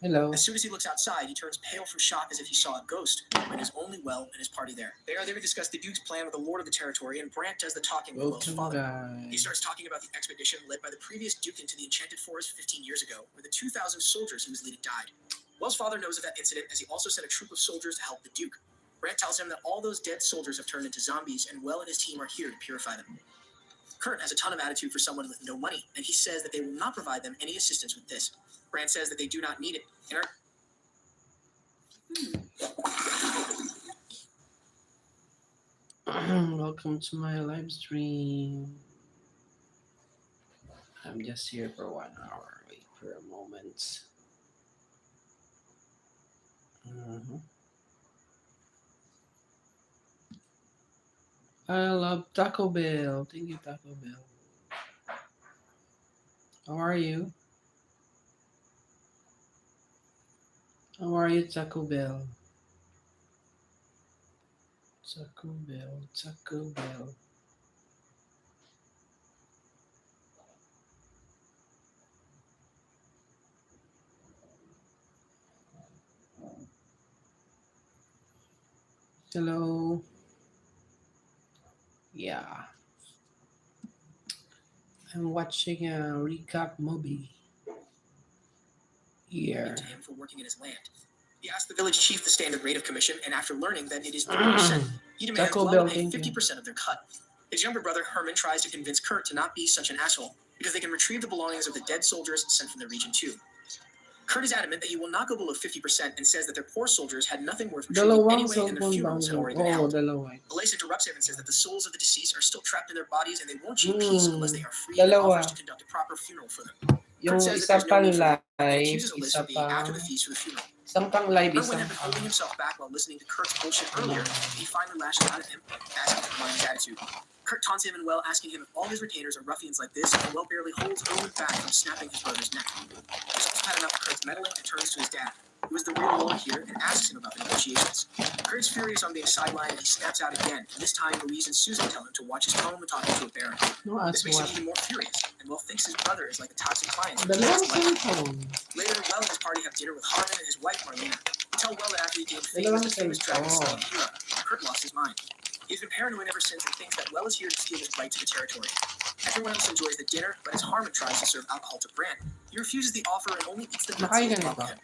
Hello. As soon as he looks outside, he turns pale from shock as if he saw a ghost, when his only Well and his party there. They are there to discuss the Duke's plan with the Lord of the Territory, and Brant does the talking with Well's Welcome, father. guys. He starts talking about the expedition led by the previous Duke into the Enchanted Forest 15 years ago, where the 2,000 soldiers he was leading died. Well's father knows of that incident, as he also sent a troop of soldiers to help the Duke. Brant tells him that all those dead soldiers have turned into zombies, and Well and his team are here to purify them. Kurt has a ton of attitude for someone with no money, and he says that they will not provide them any assistance with this. Brant says that they do not need it, and are... Welcome to my live stream. I'm just here for 1 hour. Wait for a moment. I love Taco Bell. Thank you, Taco Bell. How are you? How are you, Taco Bell? Taco Bell, Taco Bell. Hello. Yeah. I'm watching a recap movie. Here. To him for working in his land. He asked the village chief the standard rate of commission, and after learning that it is 30%, he demands Taco Well Bell, to pay thank you. 50% of their cut. His younger brother Herman tries to convince Kurt to not be such an asshole, because they can retrieve the belongings of the dead soldiers sent from the region too. Kurt is adamant that he will not go below 50% and says that their poor soldiers had nothing worth retrieving anyway, and their funerals had already been held. Elias interrupts him and says that the souls of the deceased are still trapped in their bodies, and they won't achieve peace unless they are free, and offers to conduct a proper funeral for them. Yung Kurt says isa that there's no pang need for them, and live, accuses Elias isa of being after the pang... feast for the funeral. Isang pang live, Erwin isang had been holding himself back while listening to Kurt's bullshit earlier. He finally lashed out at him, asking him about his attitude. Kurt taunts him and Well, asking him if all his retainers are ruffians like this, and Well barely holds Erwin back from snapping his brother's neck. He's also had enough of Kurt's meddling and turns to his dad, who is the real Lord here, and asks him about the negotiations. Kurt's furious on being sidelined, and he snaps out again, and this time Louise and Susan tell him to watch his tone when talking to a baron. This makes him even more furious, and Well thinks his brother is like a toxic client. Later, Well and his party have dinner with Harmon and his wife, Marlena. They tell Well that after he gained fame as the famous dragon-slaying hero, Kurt lost his mind. He's been paranoid ever since and thinks that Well is here to steal his right to the territory. Everyone else enjoys the dinner, but as Harmon tries to serve alcohol to Brant, he refuses the offer and only eats the nuts he brought with him.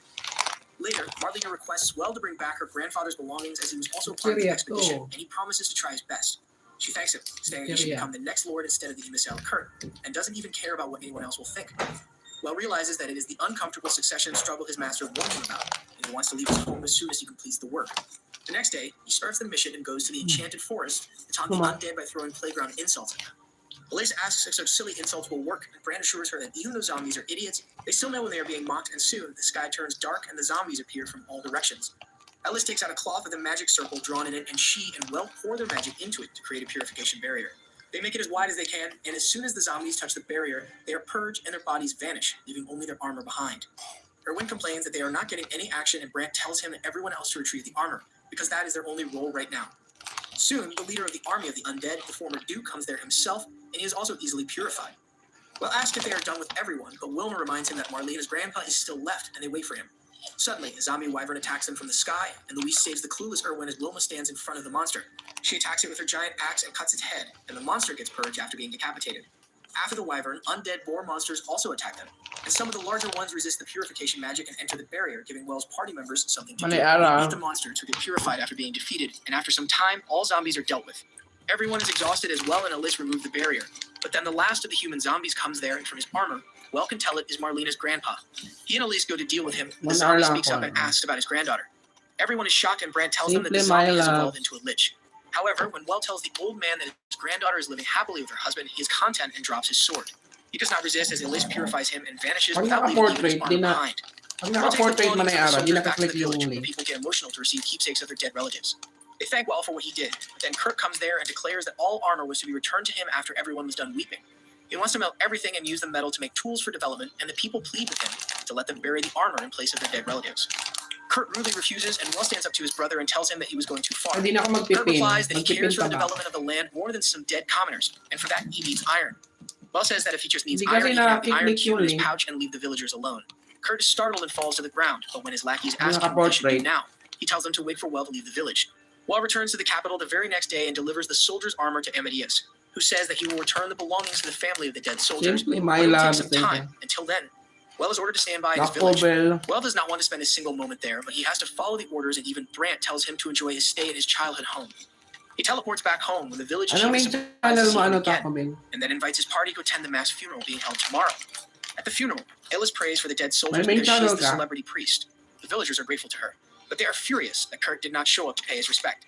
Later, Marlena requests Well to bring back her grandfather's belongings, as he was also part of the expedition, and he promises to try his best. She thanks him, saying that he should become the next lord instead of the imbecile Kurt, and doesn't even care about what anyone else will think. Well realizes that it is the uncomfortable succession struggle his master warned him about, and he wants to leave his home as soon as he completes the work. The next day, he starts the mission and goes to the Enchanted Forest to taunt the undead by throwing playground insults at them. Elise asks if such silly insults will work, and Brand assures her that even though zombies are idiots, they still know when they are being mocked, and soon the sky turns dark and the zombies appear from all directions. Alice takes out a cloth with a magic circle drawn in it, and she and Well pour their magic into it to create a purification barrier. They make it as wide as they can, and as soon as the zombies touch the barrier, they are purged and their bodies vanish, leaving only their armor behind. Erwin complains that they are not getting any action, and Brant tells him and everyone else to retrieve the armor, because that is their only role right now. Soon, the leader of the army of the undead, the former Duke, comes there himself, and he is also easily purified. Well asked if they are done with everyone, but Wilma reminds him that Marlena's grandpa is still left, and they wait for him. Suddenly, a zombie wyvern attacks them from the sky, and Louise saves the clueless Erwin as Wilma stands in front of the monster. She attacks it with her giant axe and cuts its head, and the monster gets purged after being decapitated. After the wyvern, undead boar monsters also attack them, and some of the larger ones resist the purification magic and enter the barrier, giving Well's party members something to do. They beat the monsters who get purified after being defeated, and after some time, all zombies are dealt with. Everyone is exhausted as Well and Alice remove the barrier, but then the last of the human zombies comes there, and from his armor, Well can tell it is Marlena's grandpa. He and Elise go to deal with him. The zombie speaks up and asks about his granddaughter. Everyone is shocked, and Brant tells them that the zombie has evolved into a lich. However, when Well tells the old man that his granddaughter is living happily with her husband, he is content and drops his sword. He does not resist as Elise purifies him and vanishes without leaving even his armor behind. People get emotional to receive keepsakes of their dead relatives. They thank Well for what he did, but then Kurt comes there and declares that all armor was to be returned to him after everyone was done weeping. He wants to melt everything and use the metal to make tools for development, and the people plead with him to let them bury the armor in place of their dead relatives. Kurt rudely refuses, and Well stands up to his brother and tells him that he was going too far. Kurt replies that he cares for the development of the land more than some dead commoners, and for that he needs iron. Well says that if he just needs iron, he can have the iron cube in his pouch and leave the villagers alone. Kurt is startled and falls to the ground, but when his lackeys ask him what he should do now, he tells them to wait for Well to leave the village. Well returns to the capital the very next day and delivers the soldier's armor to Amadeus, who says that he will return the belongings to the family of the dead soldiers, but it will take some time. Until then, Well is ordered to stand by his village. Well does not want to spend a single moment there, but he has to follow the orders, and even Brant tells him to enjoy his stay at his childhood home. He teleports back home when the village chief is surprised to see him again, and then invites his party to attend the mass funeral being held tomorrow. At the funeral, Ellis prays for the dead soldiers because she is the celebrity priest. The villagers are grateful to her, but they are furious that Kurt did not show up to pay his respect.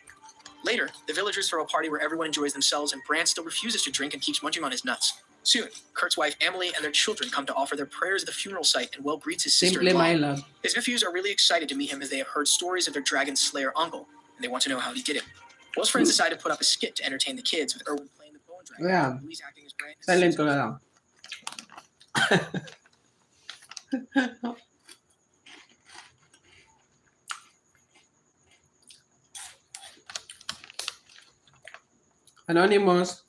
Later, the villagers throw a party where everyone enjoys themselves, and Brant still refuses to drink and keeps munching on his nuts. Soon, Kurt's wife Emily and their children come to offer their prayers at the funeral site, and Well greets his sister-in-law. His nephews are really excited to meet him as they have heard stories of their dragon slayer uncle, and they want to know how he did it. Well's friends decide to put up a skit to entertain the kids, with Erwin playing the bone dragon, yeah. Louise acting as Brant. Silent ko na lang. Anonymous.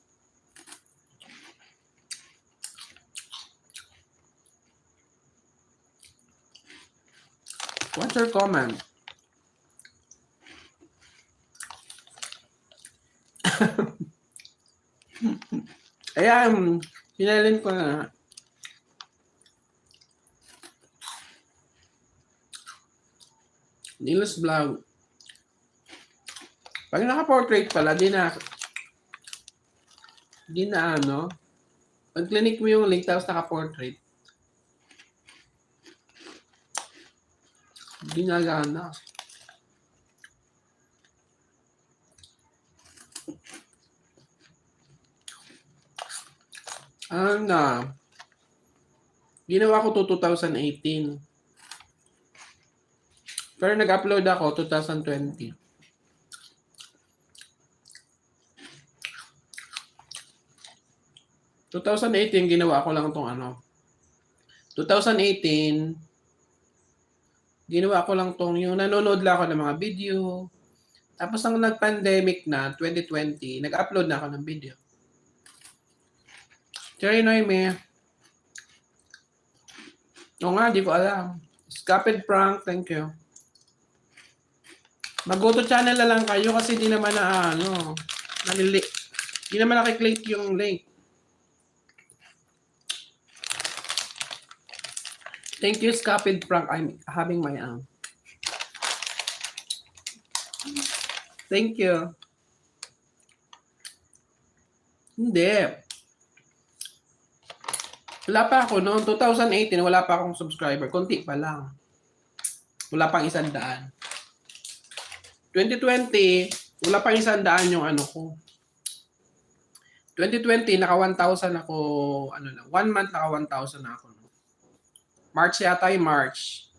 What's your comment? Ayan, sinalin ko na. Nilos vlog. Pag naka-portrait pala, di na ano. Pag clinic mo yung link tapos naka-portrait, di na gana. Ginawa ko to 2018. Pero nag-upload ako 2020. 2018 ginawa ko lang tong ano. 2018 ginawa ko lang tong yung nanonood lang ako ng mga video. Tapos ang nag-pandemic na 2020, nag-upload na ako ng video. Cherry Noime. Oo nga, di ko alam. Scapid Prank, thank you. Mag-go to channel na lang kayo kasi di naman na di naman nakiklik yung link. Thank you, Scapid Prank. I'm having my own. Thank you. Hindi. Wala pa ako noon. 2018, wala pa akong subscriber. Konti pa lang. Wala pang 100. 2020, wala pang 100 yung ano ko. 2020, naka 1,000 ako, 1 month naka 1,000 na ako. March yata yung March.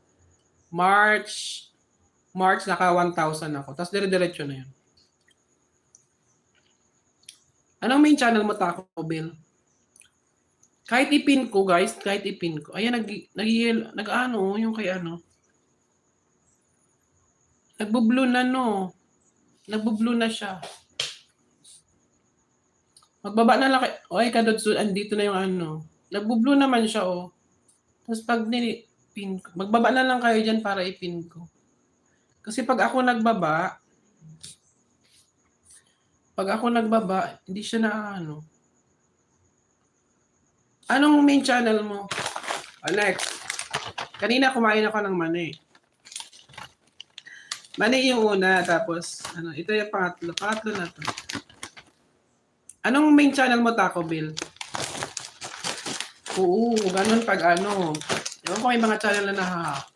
March naka 1,000 ako. Tapos dire-diretso na yun. Anong main channel mo, Taco Bill? Kahit ipin ko, guys. Kahit ipin ko. Ayan, yung kay ano. Nagbo-blue na, no. Nagbo-blue na siya. Magbaba na lang kay... Oy, kadodso, andito na yung ano. Nagbo-blue naman siya, oh. Tapos pag nilipin ko, magbaba na lang kayo dyan para ipin ko. Kasi pag ako nagbaba, hindi siya na ano. Anong main channel mo? Alex, kanina kumain ako ng mani. Mani yung una, tapos, ito yung pangatlo. Pangatlo na to. Anong main channel mo, Taco Bill? Oo, ganun pag ano. Ewan ko may mga channel na nahahack.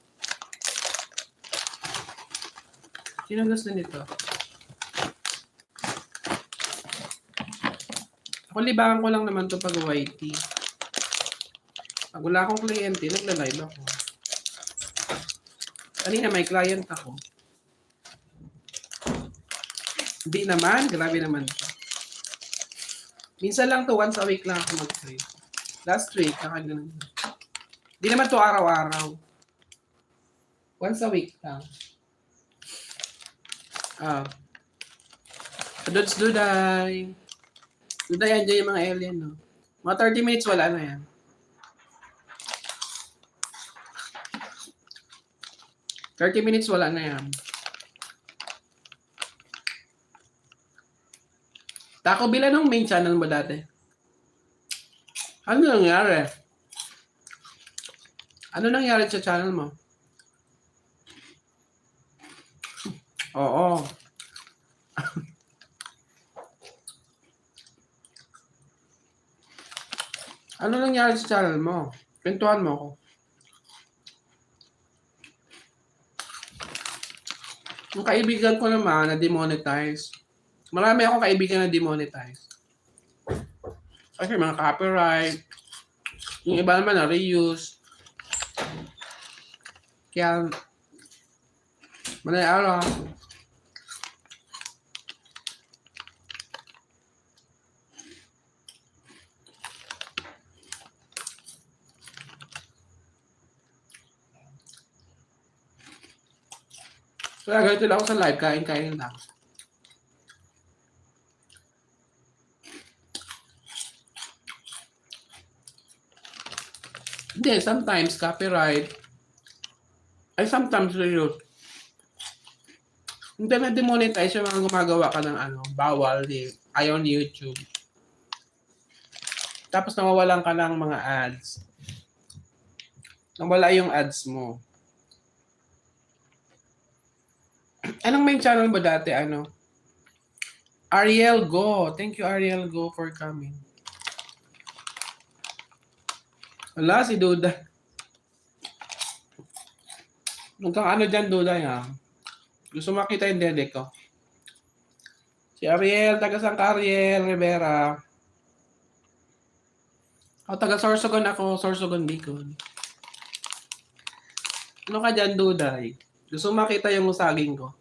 Sino gusto nito? Ako libangan ko lang naman to pag YT. Pag wala akong kliyente, nagla-live ako. Kanina may client ako. Hindi naman, grabe naman to. Minsan lang to, once a week lang ako mag-trade. Last week, nakaganon. Hindi naman to araw-araw. Once a week lang. Dudes, duday. Duday, andyan yung mga alien, no? Mga 30 minutes, wala na yan. 30 minutes, wala na yan. Taco Bell, anong main channel mo dati? Ano nangyari? Ano nangyari sa channel mo? Oo. Ano nangyari sa channel mo? Pintuan mo ako. Yung kaibigan ko naman na demonetize. Marami akong kaibigan na demonetize. Kasi mga copyright. Yung iba naman na reuse. Kaya, manay araw. Kaya ganito lang ako sa live, kain-kain lang. Hindi, sometimes copyright. Ay, sometimes reuse. Hindi na demonetize yung mga gumagawa ka ng bawal, ayaw ni YouTube. Tapos nawawalan ka ng mga ads. Nawala yung ads mo. Anong main channel mo dati? Ariel Go. Thank you, Ariel Go, for coming. Wala, si Duda. Hanggang dyan, Duda, ha? Gusto makita yung dede ko. Si Ariel, taga San Ariel Rivera. Taga Sorsogon ako, Sorsogon, Bicol. Ano ka dyan, Duday? Gusto makita yung saging ko.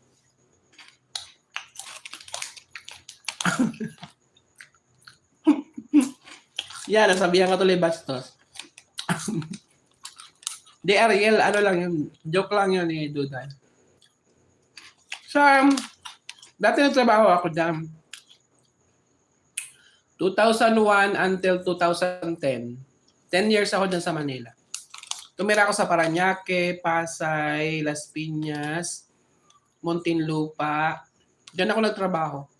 Yan, nasabihan ka tuloy bastos. Di Ariel, lang yun. Joke lang yun ni Duday. So, dati nagtrabaho ako dyan. 2001 until 2010. 10 years ako dyan sa Manila. Tumira ako sa Parañaque, Pasay, Las Piñas, Muntinlupa. Diyan ako nagtrabaho.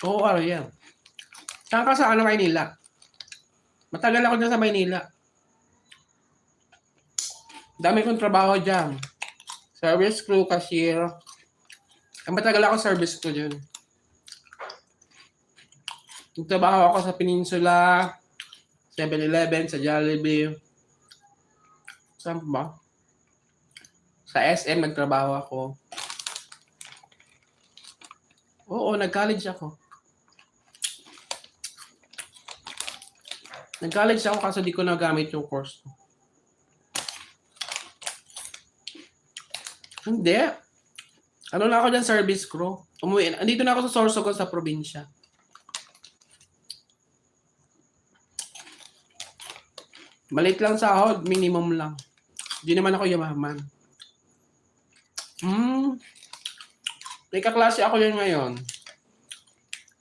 Oo, Ariel. Saan ka sa Maynila? Matagal ako dyan sa Maynila. Dami kong trabaho dyan. Service crew, cashier. Matagal ako service crew dyan. Nagtrabaho ako sa Peninsula, 7-Eleven, sa Jollibee. Saan ba? Sa SM nagtrabaho ako. Oo, nag-college ako. Nag-college ako kasi di ko nagamit yung course ko. Hindi. Na ako dyan, service crew. Umuwi. Andito na ako sa Sorsogon sa probinsya. Maliit lang sahod, minimum lang. Hindi naman ako yumaman. May kaklase ako yun ngayon.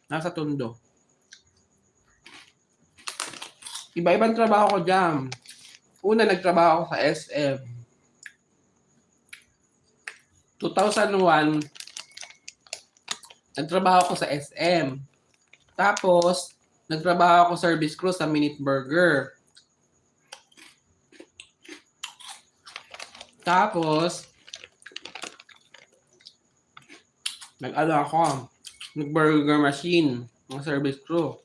Nasa Tondo. Iba-ibang trabaho ko dyan. Una, nagtrabaho ako sa SM. 2001, nagtrabaho ako sa SM. Tapos, nagtrabaho ako service crew sa Minute Burger. Tapos, nag-burger machine, ng service crew.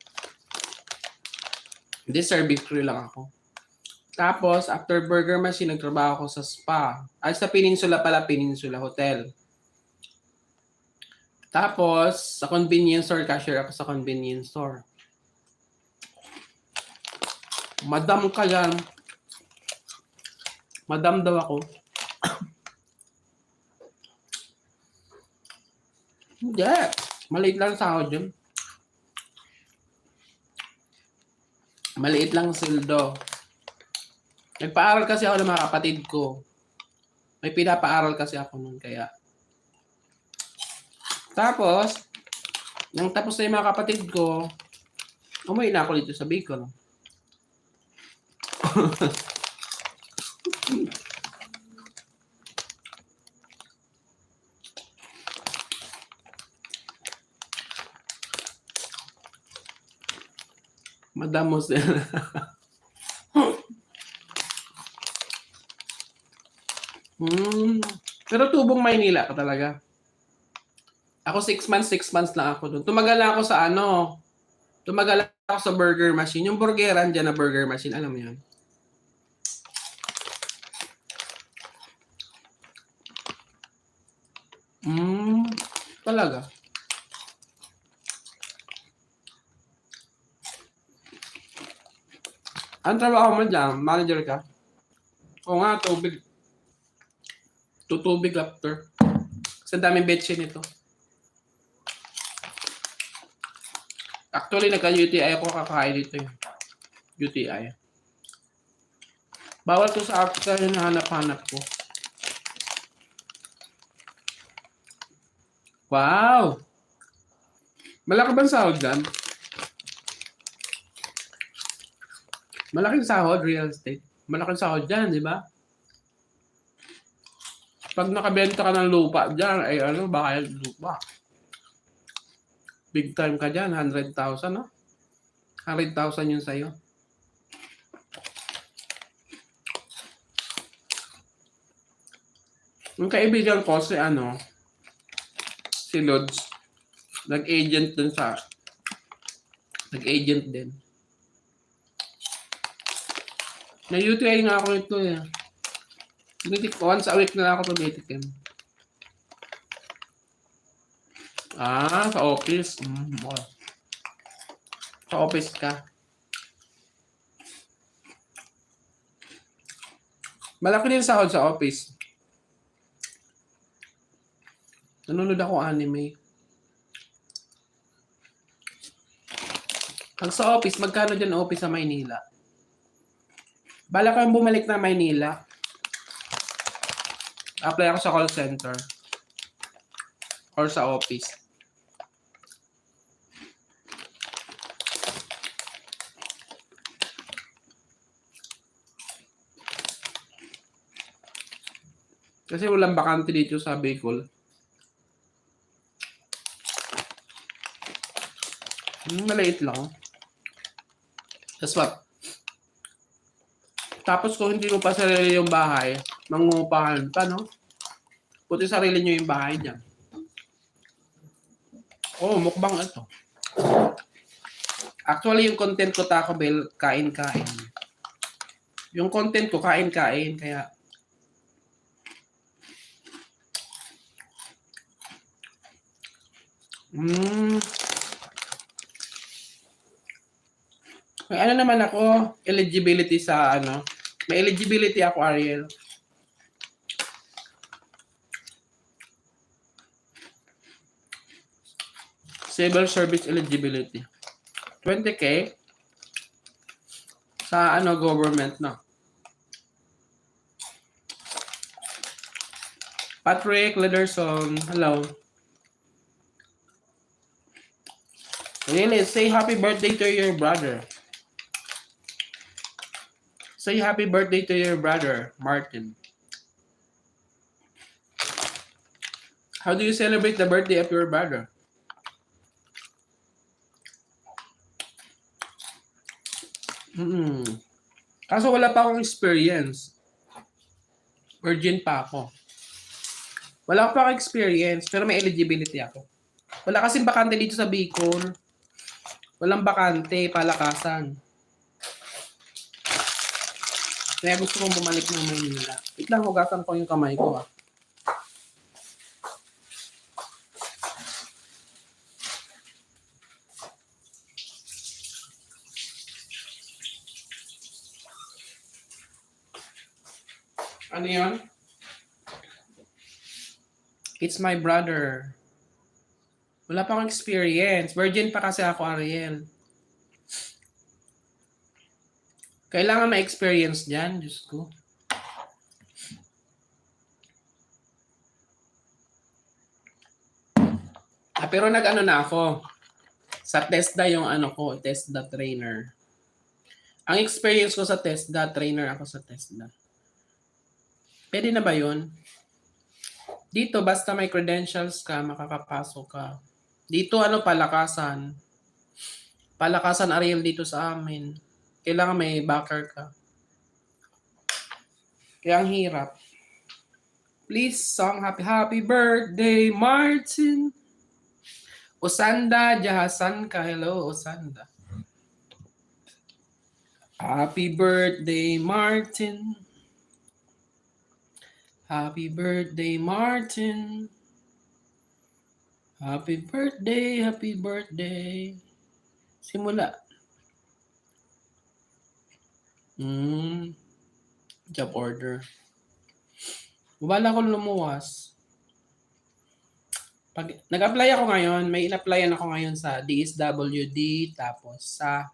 Hindi, service crew lang ako. Tapos, after burger machine, nagtrabaho ako sa spa. Ay, sa Peninsula pala, Peninsula Hotel. Tapos, sa convenience store, cashier ako sa convenience store. Madam ka yan. Madam daw ako. Hindi. Maliit lang sahod yun. Maliit lang sildo. Nagpaaral kasi ako ng mga kapatid ko. May pinapaaral kasi ako nun kaya. Tapos, nang tapos na yung mga kapatid ko, umuwi na ako dito sa Bicol. Madamos din. Pero tubong Maynila ka talaga. Ako 6 months lang ako doon. Tumagal ako sa tumagal ako sa burger machine. Yung burgeran dyan na burger machine, alam mo yun? Talaga. Ang trabaho mo dyan, manager ka? Oo nga, tubig. Tutubig after. Kasi daming betche nito. Actually, nagka-UTI ako kakain dito eh. UTI. Bawal to sa Africa yung hanap-hanap ko. Wow! Malaki bang sahod dyan? Malaking sahod, real estate. Malaking sahod dyan, di ba? Pag nakabenta ka ng lupa dyan, ay baka yung lupa. Big time ka dyan, 100,000, no? 100,000 yun sa'yo. Yung kaibigan ko, si Lods, nag-agent din. Na-UTI nga ako ito eh. Once a week na ako tumitikim. Sa office. Okay. Sa office ka. Malaki din sahod sa office. Nanonood ako anime. Pag sa office, magkano dyan office sa Maynila? Bala kang bumalik na Maynila. Apply ako sa call center. Or sa office. Kasi walang bakante dito sa Bicol. Maliit lang. That's what? Tapos kung hindi mo pa sarili yung bahay, mangungupahan pa, no? Puti sarili nyo yung bahay dyan. Mukbang ito. Actually, yung content ko, Taco Bell, kain-kain. Yung content ko, kain-kain, kaya... May naman ako, eligibility sa may eligibility ako, Ariel. Civil service eligibility. 20K sa government, no? Patrick Lederson, hello. Really, say happy birthday to your brother. Say happy birthday to your brother, Martin. How do you celebrate the birthday of your brother? Kaso wala pa akong experience. Virgin pa ako. Wala pa akong experience, pero may eligibility ako. Wala kasing bakante dito sa Bicol. Walang bakante, palakasan. Kaya gusto kong bumalik ng Maynila. Wait lang, hugasan ko yung kamay ko. Ano yun? It's my brother. Wala pa akong experience. Virgin pa kasi ako, Ariel. Kailangan may experience dyan. Diyos ko. Pero nag-ano na ako. Sa TESDA yung ko, TESDA trainer. Ang experience ko sa TESDA, trainer ako sa TESDA. Pwede na ba yun? Dito, basta may credentials ka, makakapasok ka. Dito, palakasan. Palakasan Ariel dito sa amin. Kailangan may backer ka. Kaya ang hirap. Please, song happy birthday, Martin. Osanda, Jahasan ka. Hello, Osanda. Happy birthday, Martin. Happy birthday, Martin. Happy birthday, happy birthday. Simula. Job order. Wala ko lumuwas. Pag nag-apply ako ngayon, may in-applyan ako ngayon sa DSWD, tapos sa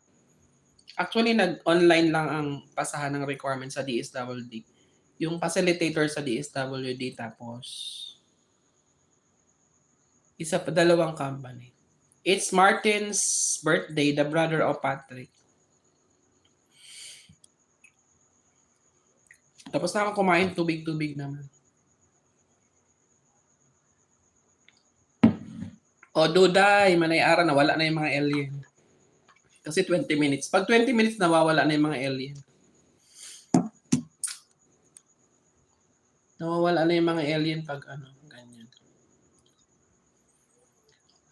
actually nag-online lang ang pasahan ng requirement sa DSWD. Yung facilitator sa DSWD, tapos dalawang company. It's Martin's birthday, the brother of Patrick. Tapos na ako kumain, tubig-tubig naman. O, Duday, manay-ara, nawala na yung mga alien. Kasi 20 minutes. Pag 20 minutes, nawawala na yung mga alien. Nawawala na yung mga alien pag ganyan.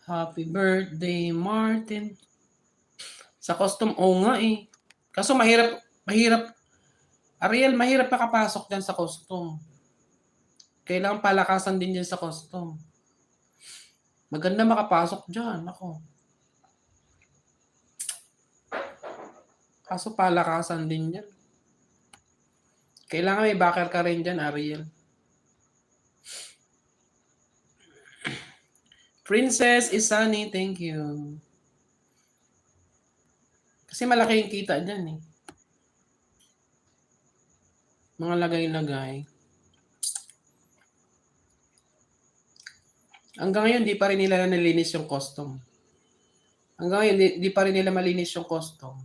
Happy birthday, Martin. Sa custom, nga eh. Kaso mahirap. Ariel, mahirap makapasok dyan sa custom. Kailangan palakasan din dyan sa custom. Maganda makapasok dyan. Ako. Kaso palakasan din yan. Kailangan may backer ka rin dyan, Ariel. Princess Isani, thank you. Kasi malaki yung kita dyan eh. Mga lagay-lagay. Hanggang ngayon, di pa rin nila nalinis yung custom. Hanggang ngayon, di pa rin nila malinis yung custom.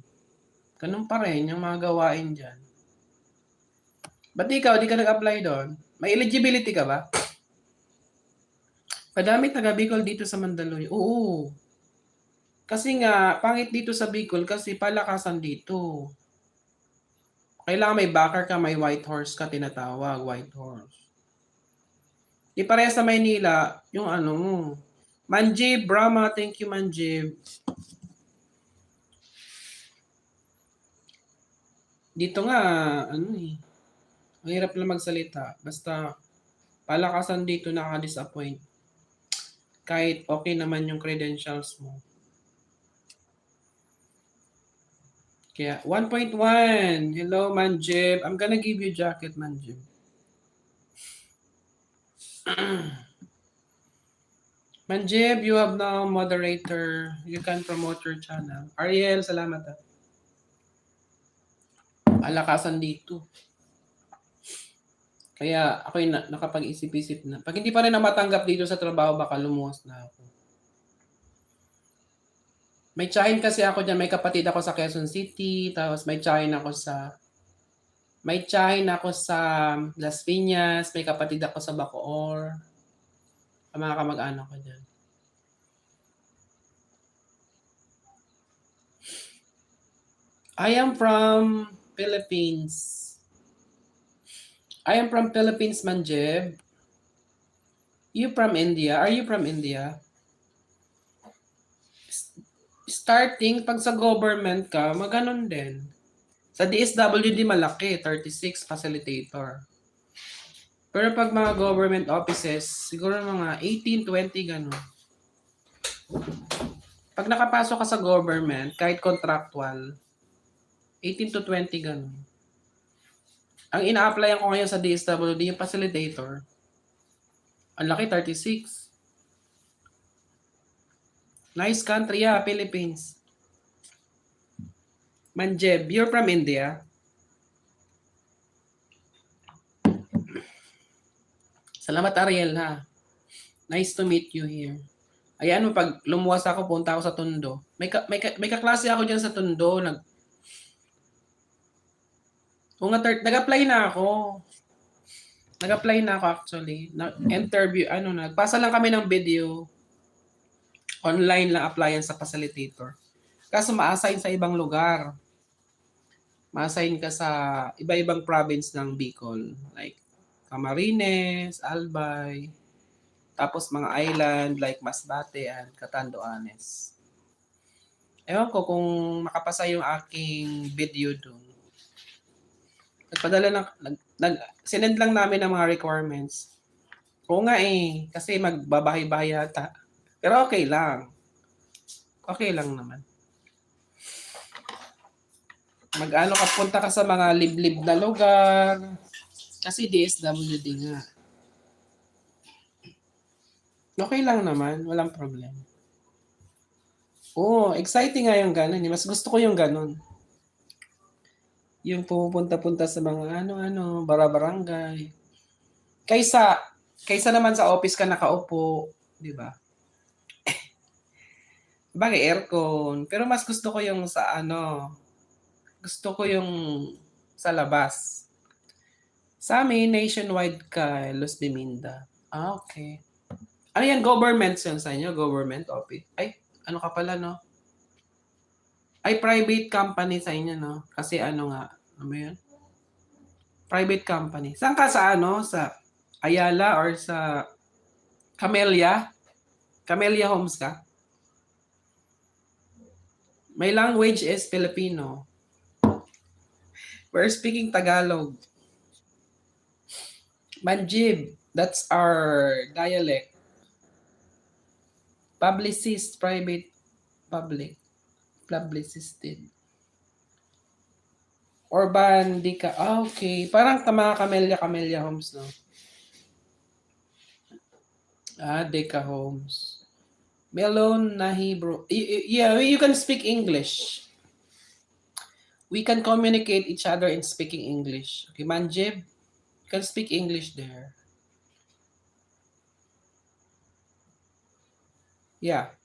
Ganun pa rin yung mga gawain dyan. Ba't ikaw, di ka nag-apply doon? May eligibility ka ba? Padami taga Bicol dito sa Mandaluyong. Oo. Kasi nga, pangit dito sa Bicol kasi palakasan dito. Kailangan may backer ka, may white horse ka, tinatawag, white horse. Di pareha sa Maynila, yung Manjib, Brahma, thank you Manjib. Dito nga, ang hirap lang magsalita. Basta, palakasan dito nakaka-disappoint. Kahit okay naman yung credentials mo. Kaya, 1.1. Hello, Manjib. I'm gonna give you jacket, Manjib. Manjib, you have now moderator. You can promote your channel. Ariel, salamat. Alakasan dito. Kaya ako yung nakapag-isip-isip na. Pag hindi pa rin na matanggap dito sa trabaho, baka lumuwas na ako. May tsahin kasi ako dyan. May kapatid ako sa Quezon City. Tapos may tsahin ako sa Las Piñas. May kapatid ako sa Bacoor. Ang mga kamag-anak ko dyan. I am from Philippines. I am from Philippines, Manjib. You from India? Are you from India? Starting, pag sa government ka, maganon din. Sa DSWD malaki, 36 facilitator. Pero pag mga government offices, siguro mga 18, 20, gano'n. Pag nakapasok ka sa government, kahit contractual, 18 to 20, gano'n. Ang ina-applyan ko ngayon sa DSWD, yung facilitator, ang laki, 36. Nice country, Philippines. Manjeb, you're from India? Salamat, Ariel, ha? Nice to meet you here. Ayan, pag lumuwas ako, punta ako sa Tondo. May kaklase ako dyan sa Tondo. Nag-apply na ako. Nag-apply na ako actually. Interview, nagpasa lang kami ng video. Online lang applyan sa facilitator. Kaso ma-assign sa ibang lugar. Ma-assign ka sa iba-ibang province ng Bicol. Like Camarines, Albay, tapos mga island like Masbate and Catanduanes. Ewan ko kung makapasa yung aking video doon. Nagpadala sinend lang namin ang mga requirements. Oo nga eh, kasi magbabahay-bahay yata. Pero okay lang. Okay lang naman. Mag-ano ka, punta ka sa mga liblib na lugar. Kasi DSWD nga. Okay lang naman, walang problem. Oo, exciting nga yung ganun. Mas gusto ko yung ganun. Yung pupunta-punta sa mga ano-ano, barabarangay. Kaysa naman sa office ka nakaupo, di ba? Bagay aircon, pero mas gusto ko yung sa gusto ko yung sa labas. Sa amin, nationwide ka, Los de Minda. Ah, okay. Ano yan, government yun sa inyo? Government office? Ay, ano ka pala, no? Ay, private company sa inyo, no? Kasi ano nga, ano yun? Private company. Saan ka sa Sa Ayala or sa Camellia? Camellia Homes ka? My language is Filipino. We're speaking Tagalog. Manjib, that's our dialect. Publicist, private, public. Publicist din. Urban, di ka. Ah, okay. Parang mga Camellia Homes, no? Ah, Deca Homes. Melon na Hebrew. Yeah, you can speak English. We can communicate each other in speaking English. Okay, Manjib, you can speak English there. Yeah.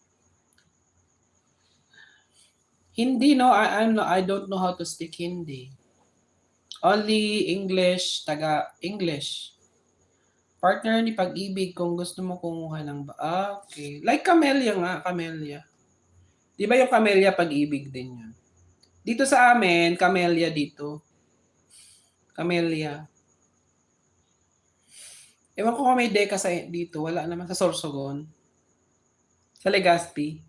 Hindi, no? I don't know how to speak Hindi. Only English, taga-English. Partner ni Pag-ibig kung gusto mo kumuha ng... Ah, okay. Like Camellia nga, Camellia. Di ba yung Camellia Pag-ibig din yun? Dito sa amin, Camellia dito. Camellia. Ewan ko kung may Deca dito. Wala naman sa Sorsogon. Sa Legazpi.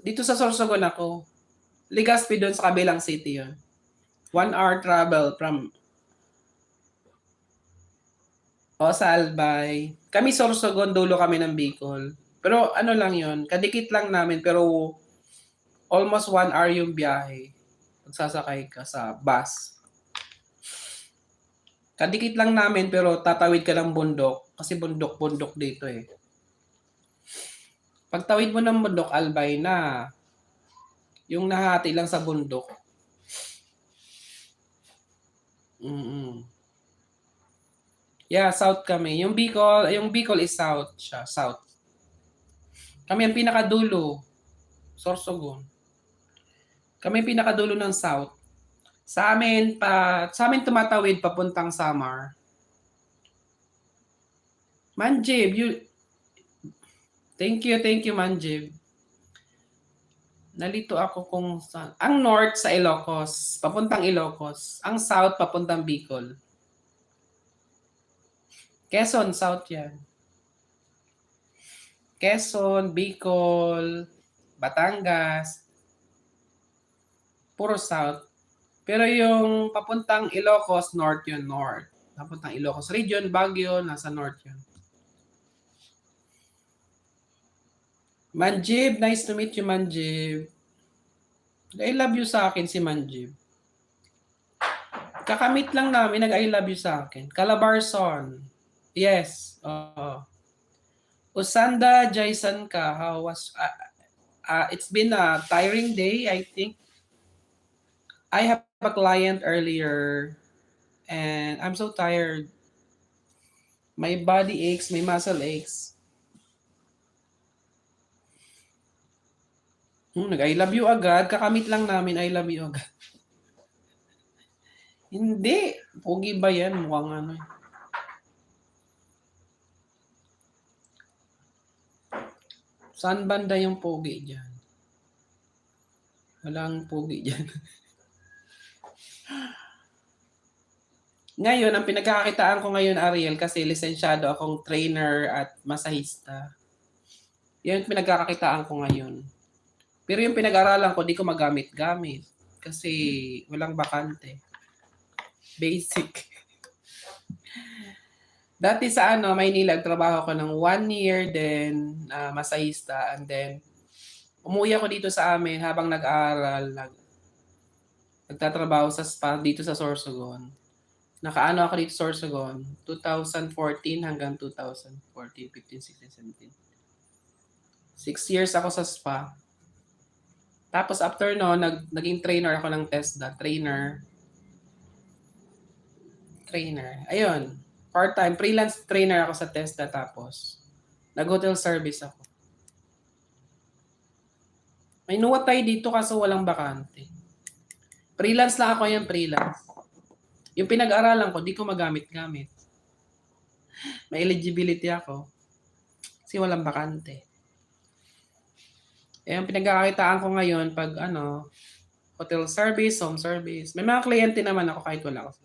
Dito sa Sorsogon ako. Legazpi doon sa kabilang city yun. 1 hour travel from sa Albay. Kami Sorsogon, dulo kami ng Bicol. Pero ano lang yun, kadikit lang namin pero almost 1 hour yung biyahe. Magsasakay ka sa bus. Kadikit lang namin pero tatawid ka ng bundok kasi bundok-bundok dito eh. Pagtawid mo ng bundok, Albay na. Yung nahati lang sa bundok. Yeah, south kami. Yung Bicol is south siya, south. Kami ang pinakadulo, Sorsogon. Kami ang pinakadulo ng south. Sa amin tumatawid papuntang Samar. Manjib, Thank you, Manjib. Nalito ako kung saan. Ang north sa Ilocos, papuntang Ilocos. Ang south, papuntang Bicol. Quezon, south yan. Quezon, Bicol, Batangas. Puro south. Pero yung papuntang Ilocos, north yun, north. Papuntang Ilocos region, Baguio, nasa north yun. Manjib, nice to meet you, Manjib. I love you sa akin si Manjib. Kakamit lang namin, nag-I love you sa akin. Calabarzon. Yes. Usanda, Jason ka. How was... it's been a tiring day, I think. I have a client earlier and I'm so tired. My body aches, my muscle aches. Nag-I love you agad. Kakamit lang namin, I love you agad. Hindi. Pogi ba yan? Mukhang ano. Saan banda yung pogi dyan? Walang pugi dyan. Ngayon, ang pinagkakakitaan ko ngayon, Ariel, kasi lisensyado akong trainer at masahista. Yan yung pinagkakakitaan ko ngayon. Pero yung pinag-aralan ko, di ko magamit-gamit. Kasi walang bakante. Basic. Dati sa Maynila, trabaho ko ng 1 year, then masahista. And then, umuwi ako dito sa amin habang nag-aaral. Nagtatrabaho sa spa dito sa Sorsogon. Nakaano ako dito sa Sorsogon, 2014 hanggang 2014, 15, 16, 17. 6 years ako sa spa. Tapos after no, naging trainer ako ng TESDA. Trainer. Ayun. Part-time. Freelance trainer ako sa TESDA tapos. Nag-hotel service ako. May nuwat tayo dito kaso walang bakante. Freelance lang ako yung freelance. Yung pinag-aralan ko, di ko magamit-gamit. May eligibility ako. Kasi walang bakante. Eh, ang pinagkakakitaan ko ngayon, pag hotel service, home service. May mga kliyente naman ako kahit wala ako.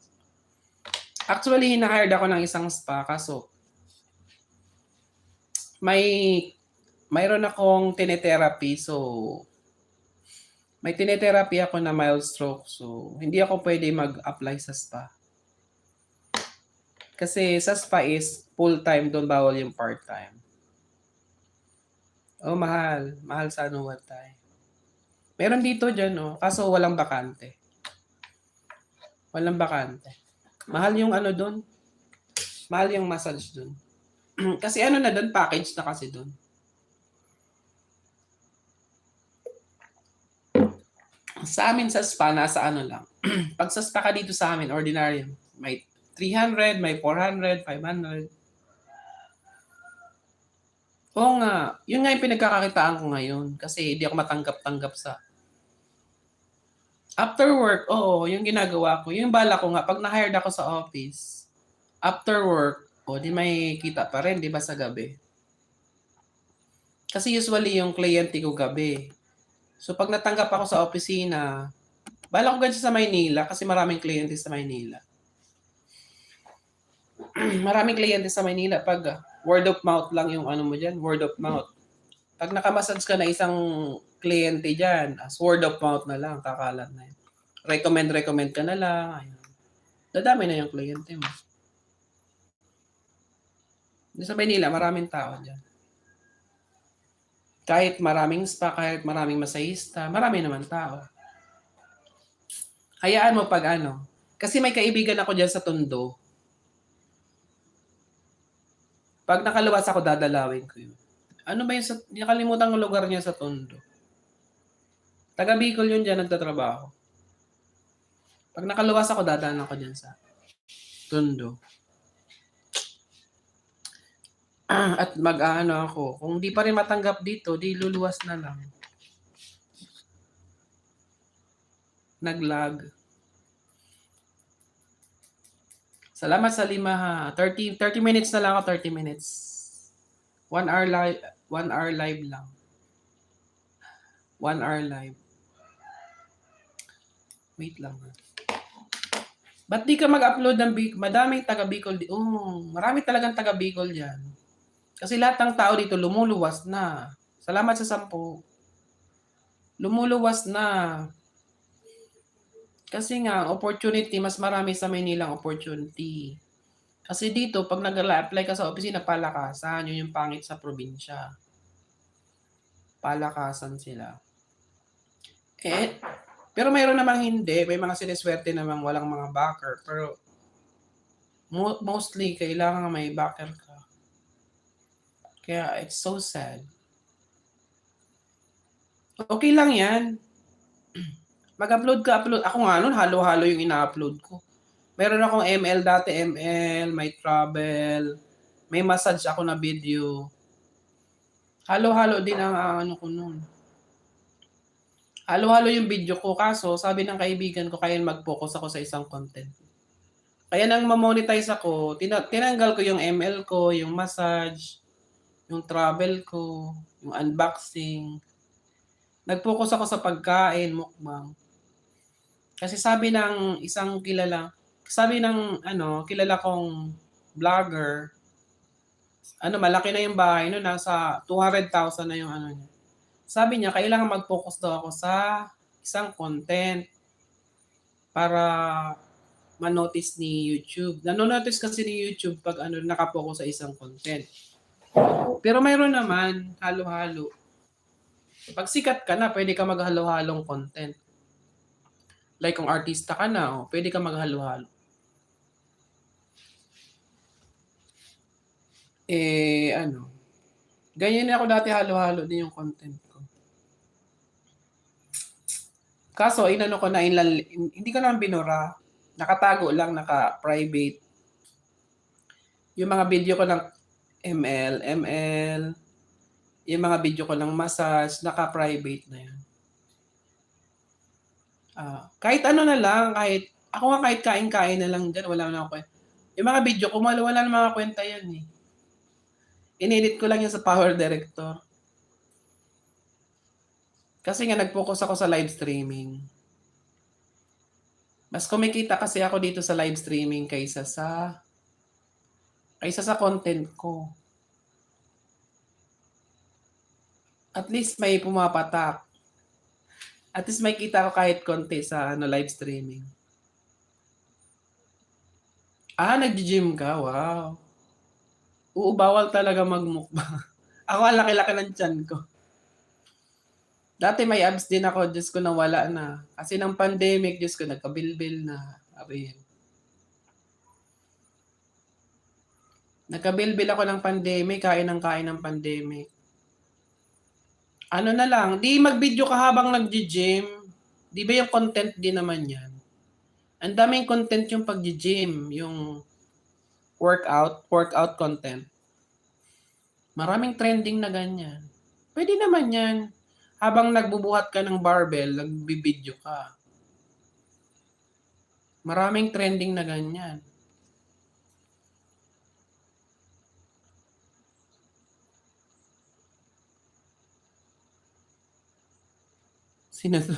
Actually, hina-hired ako ng isang spa kaso mayroon akong tinetherapy. So, may tinetherapy ako na mild stroke. So, hindi ako pwede mag-apply sa spa. Kasi sa spa is full-time, doon bawal yung part-time. Oh, mahal. Mahal sa what tayo. Meron dito dyan, kaso walang bakante. Walang bakante. Mahal yung doon. Mahal yung massage doon. Kasi na doon, package na kasi doon. Sa amin sa spa, nasa lang. Pag sa spa ka dito sa amin, ordinary, may 300, may 400, 500. Oo nga, yun nga yung pinagkakakitaan ko ngayon. Kasi hindi ako matanggap-tanggap sa after work. Oo, yung ginagawa ko. Yung bala ko nga, pag na-hired ako sa office, after work, di may kita pa rin, di ba, sa gabi? Kasi usually yung kliyente ko gabi. So pag natanggap ako sa opisina, bala ko ganyan sa Maynila kasi maraming kliyente sa Maynila. Maraming kliyente sa Maynila pag word of mouth lang yung mo dyan, word of mouth. Pag nakamassage ka na isang kliyente dyan, as word of mouth na lang, kakalat na yun. Recommend ka na lang. Ayun. Dadami na yung kliyente mo. Sa Maynila, maraming tao dyan. Kahit maraming spa, kahit maraming masahista, marami naman tao. Hayaan mo pag kasi may kaibigan ako dyan sa Tondo. Pag nakaluwas ako, dadalawin ko yun. Ano ba yung nakalimutan ng lugar niya sa Tondo? Taga Bicol yun dyan, nagtatrabaho. Pag nakaluwas ako, dadaan ako dyan sa Tondo. At ako. Kung di pa rin matanggap dito, di luluwas na lang. Nag-lag. Salamat sa 5 ha. 30 minutes na lang ako, 30 minutes. 1 hour live lang. 1 hour live. Wait lang. Ba't di ka mag-upload ng Bicol? Madaming taga Bicol. Marami talagang taga Bicol dyan. Kasi lahat ng tao dito lumuluwas na. Salamat sa 10. Lumuluwas na. Kasi nga, opportunity, mas marami sa Maynilang opportunity. Kasi dito, pag nag-apply ka sa opisina, palakasan. Yun yung pangit sa probinsya. Palakasan sila. Pero mayroon namang hindi. May mga siniswerte namang walang mga backer. Pero mostly, kailangan may backer ka. Kaya it's so sad. Okay lang yan. Mag-upload ka, upload. Ako nga nun, halo-halo yung ina-upload ko. Meron akong ML dati, may travel, may massage ako na video. Halo-halo din ang ko nun. Halo-halo yung video ko, kaso sabi ng kaibigan ko, kaya mag-focus ako sa isang content. Kaya nang ma-monetize ako, tinanggal ko yung ML ko, yung massage, yung travel ko, yung unboxing. Nag-focus ako sa pagkain, mukbang. Kasi sabi ng isang kilala, sabi ng kilala kong vlogger, malaki na yung bahay no, nasa 200,000 na yung niya. Sabi niya, kailangan mag-focus daw ako sa isang content para ma-notice ni YouTube. Nanonotice kasi ni YouTube pag nakapokus sa isang content. Pero mayroon naman, halo-halo. Pag sikat ka na, pwede ka maghalo-halong content. Like kung artista ka na, pwede ka maghalo-halo. Ganyan ako dati, halo-halo din yung content ko. Kaso, ko na, hindi ko naman binura. Nakatago lang, naka-private. Yung mga video ko ng ML, yung mga video ko ng massage, naka-private na yan. Kahit ano na lang, kahit kain-kain na lang dyan, wala na ako. Yung mga video ko, wala na mga kwenta yan eh. Inedit ko lang yan sa Power Director. Kasi nga nag-focus ako sa live streaming. Mas kumikita kasi ako dito sa live streaming kaysa sa content ko. At least may pumapatak. At least may kita ko kahit konti sa live streaming. Nag-gym ka? Wow. Bawal talaga magmukbang. Ako, ang laki-laki ng tiyan ko. Dati may abs din ako, Diyos ko, nawala na. Kasi ng pandemic, Diyos ko, nagkabilbil na. Nagkabilbil ako ng pandemic, kain ng pandemic. Na lang, di mag-video ka habang nag-gym. Di ba yung content din naman yan? Ang daming content yung pag-gym, yung workout content. Maraming trending na ganyan. Pwede naman yan. Habang nagbubuhat ka ng barbell, nagbibideo ka. Maraming trending na ganyan. Sino to?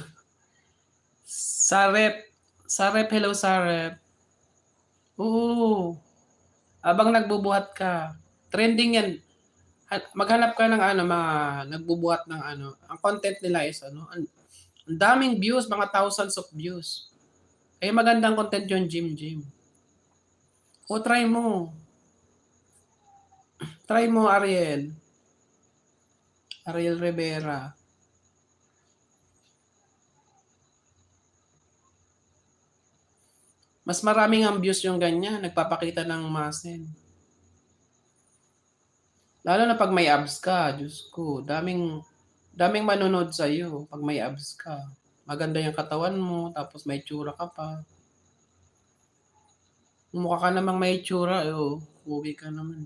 Sarep, hello Sarep. Oo. Habang nagbubuhat ka. Trending yan. Maghanap ka ng mga nagbubuhat ng ang content nila is ang daming views, mga thousands of views. Kaya magandang content yung gym. Try mo. Try mo, Ariel Rivera. Mas maraming ang views yung ganyan, nagpapakita ng muscle. Lalo na pag may abs ka, Diyos ko, daming manonood sa'yo pag may abs ka. Maganda yung katawan mo, tapos may tsura ka pa. Mukha ka namang may tsura, uwi ka naman.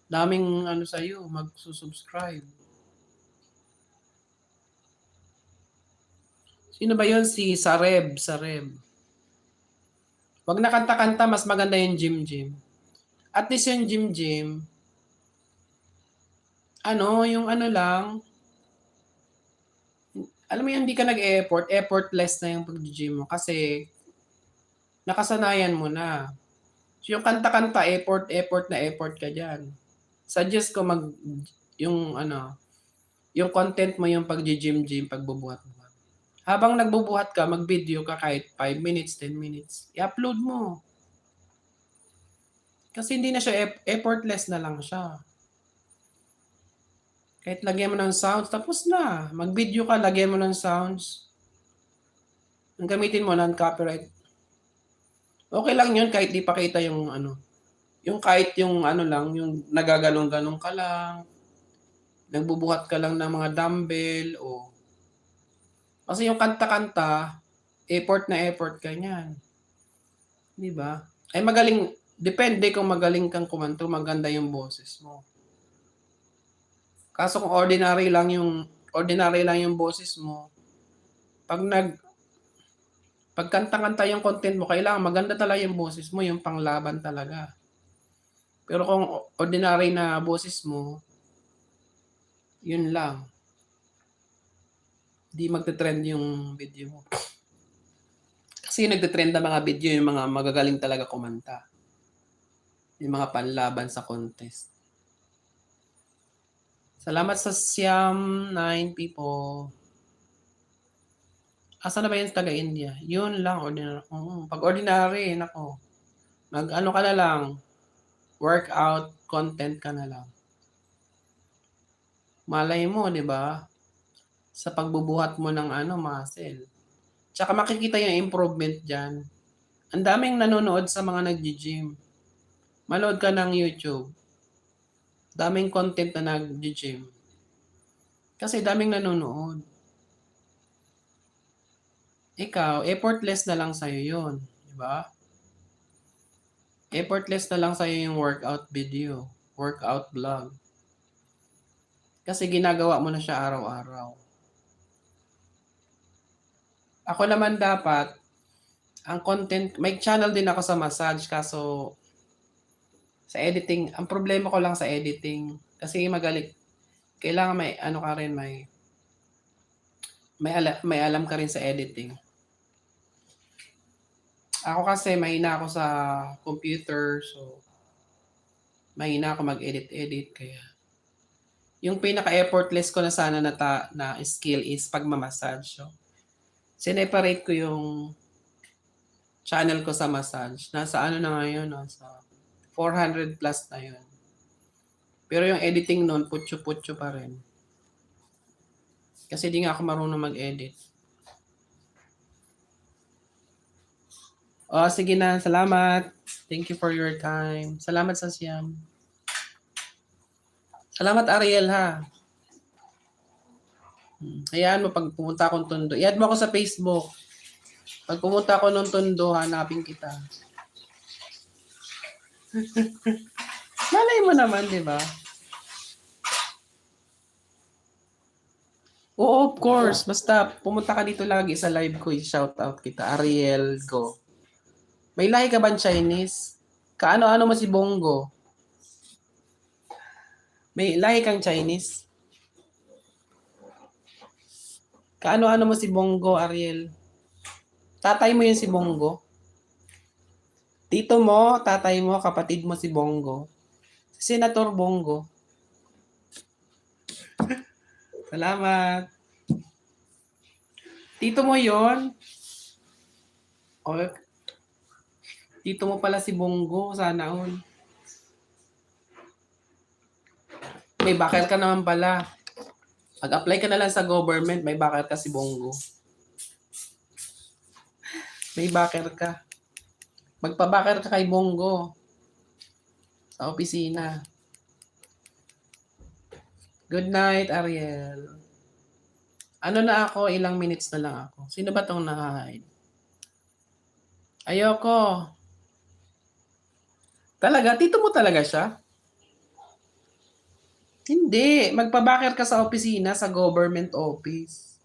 Daming sa'yo, magsusubscribe. Sino ba yun? Si Sareb. Wag na kanta-kanta, mas maganda yung gym. At least yung gym, yung lang, alam mo yun, hindi ka effortless na yung pag-gym mo kasi nakasanayan mo na. So yung kanta-kanta, effort ka dyan. Suggest ko yung content mo yung pag-gym, pagbubuhat mo. Habang nagbubuhat ka, mag-video ka kahit 5 minutes, 10 minutes. I-upload mo. Kasi hindi na siya effortless na lang siya. Kahit lagyan mo ng sounds, tapos na. Mag-video ka, lagyan mo ng sounds. Ang gamitin mo, non-copyright. Okay lang yun kahit di pakita yung yung kahit yung lang, yung nagagalong-galong ka lang, nagbubuhat ka lang ng mga dumbbell kasi yung kanta-kanta, effort ka niyan. Di ba? Magaling, depende kung magaling kang kumanto, maganda yung boses mo. Kaso kung ordinary lang yung boses mo, pag kanta-kanta yung content mo, kailangan maganda talaga yung boses mo, yung panglaban talaga. Pero kung ordinary na boses mo, yun lang. Di magte-trend yung video mo. Kasi yung nagte-trend na mga video, yung mga magagaling talaga kumanta. Yung mga panlaban sa contest. Salamat sa siyam 9 people. Asa na ba yung taga-India? Yun lang, ordinary. Pag ordinary, nako. Mag-ano ka na lang. Workout content ka na lang. Malay mo, di ba? Sa pagbubuhat mo ng muscle. Tsaka makikita yung improvement dyan. Ang daming nanonood sa mga nag-gym. Manood ka ng YouTube. Daming content na nag-gym. Kasi daming nanonood. Ikaw, effortless na lang sa'yo yun. Diba? Effortless na lang sa'yo yung workout video. Workout vlog. Kasi ginagawa mo na siya araw-araw. Ako naman dapat, ang content, may channel din ako sa massage, kaso sa editing, ang problema ko lang sa editing, kasi magaling, kailangan may ka rin, may alam ka rin sa editing. Ako kasi mahina ako sa computer, so mahina ako mag-edit, kaya yung pinaka-effortless ko na sana na skill is pagmamassage. So, sineparate ko yung channel ko sa massage. Nasa na ngayon, nasa 400 plus na yun. Pero yung editing nun, putyo-putyo pa rin. Kasi di nga ako marunong mag-edit. Sige na. Salamat. Thank you for your time. Salamat sa siyam. Salamat, Ariel, ha. Hayaan mo pag pumunta akong Tondo. I-add mo ako sa Facebook. Pag pumunta ako ng Tondo, hanapin kita. Malay mo naman, di ba? Oo, of course. Basta pumunta ka dito lagi sa live ko, i-shout out kita. Ariel Go. May lahi ka ba Chinese? Kaano-ano mo si Bongo? May lahi kang Chinese? Kaano-ano mo si Bongo, Ariel? Tatay mo yun si Bongo? Tito mo, tatay mo, kapatid mo si Bongo? Senator Bongo. Salamat. Tito mo yon? O, tito mo pala si Bongo, sana all. May bakal ka naman pala. Pag-apply ka na lang sa government, may bakal ka si Bongo. May bakal ka. Magpabakar ka kay Bongo. Sa opisina. Good night, Ariel. Ano na ako? Ilang minutes na lang ako. Sino ba tong naka-hide? Ayoko. Talaga? Tito mo talaga siya? Hindi. Magpabakar ka sa opisina, sa government office.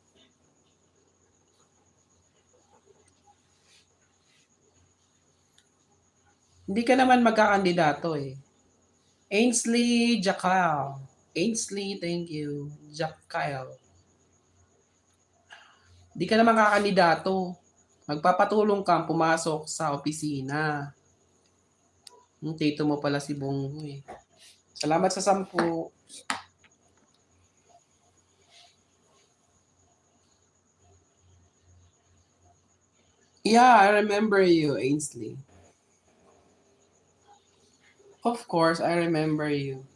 Hindi ka naman magkakandidato eh. Ainsley Jacal. Ainsley, thank you. Jacal. Hindi ka naman kakandidato. Magpapatulong kang pumasok sa opisina. Yung tito mo pala si Bongo eh. Salamat sa 10. Yeah, I remember you, Ainsley. Of course, I remember you.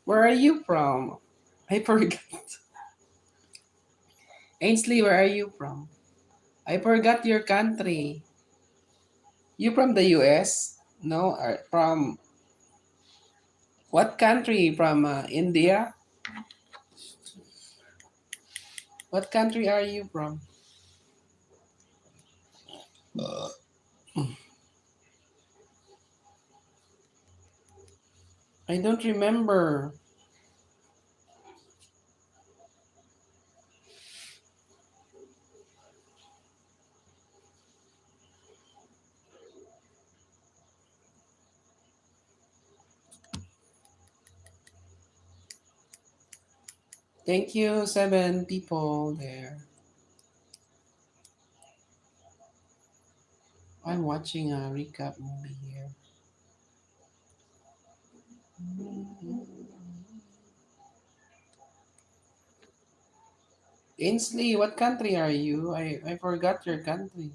Where are you from? I forgot. Ainsley, where are you from? I forgot your country. You from the US? No, from what country? From India? What country are you from? I don't remember. Thank you, 7 people there. I'm watching a recap movie here. Ainsley, what country are you? I forgot your country.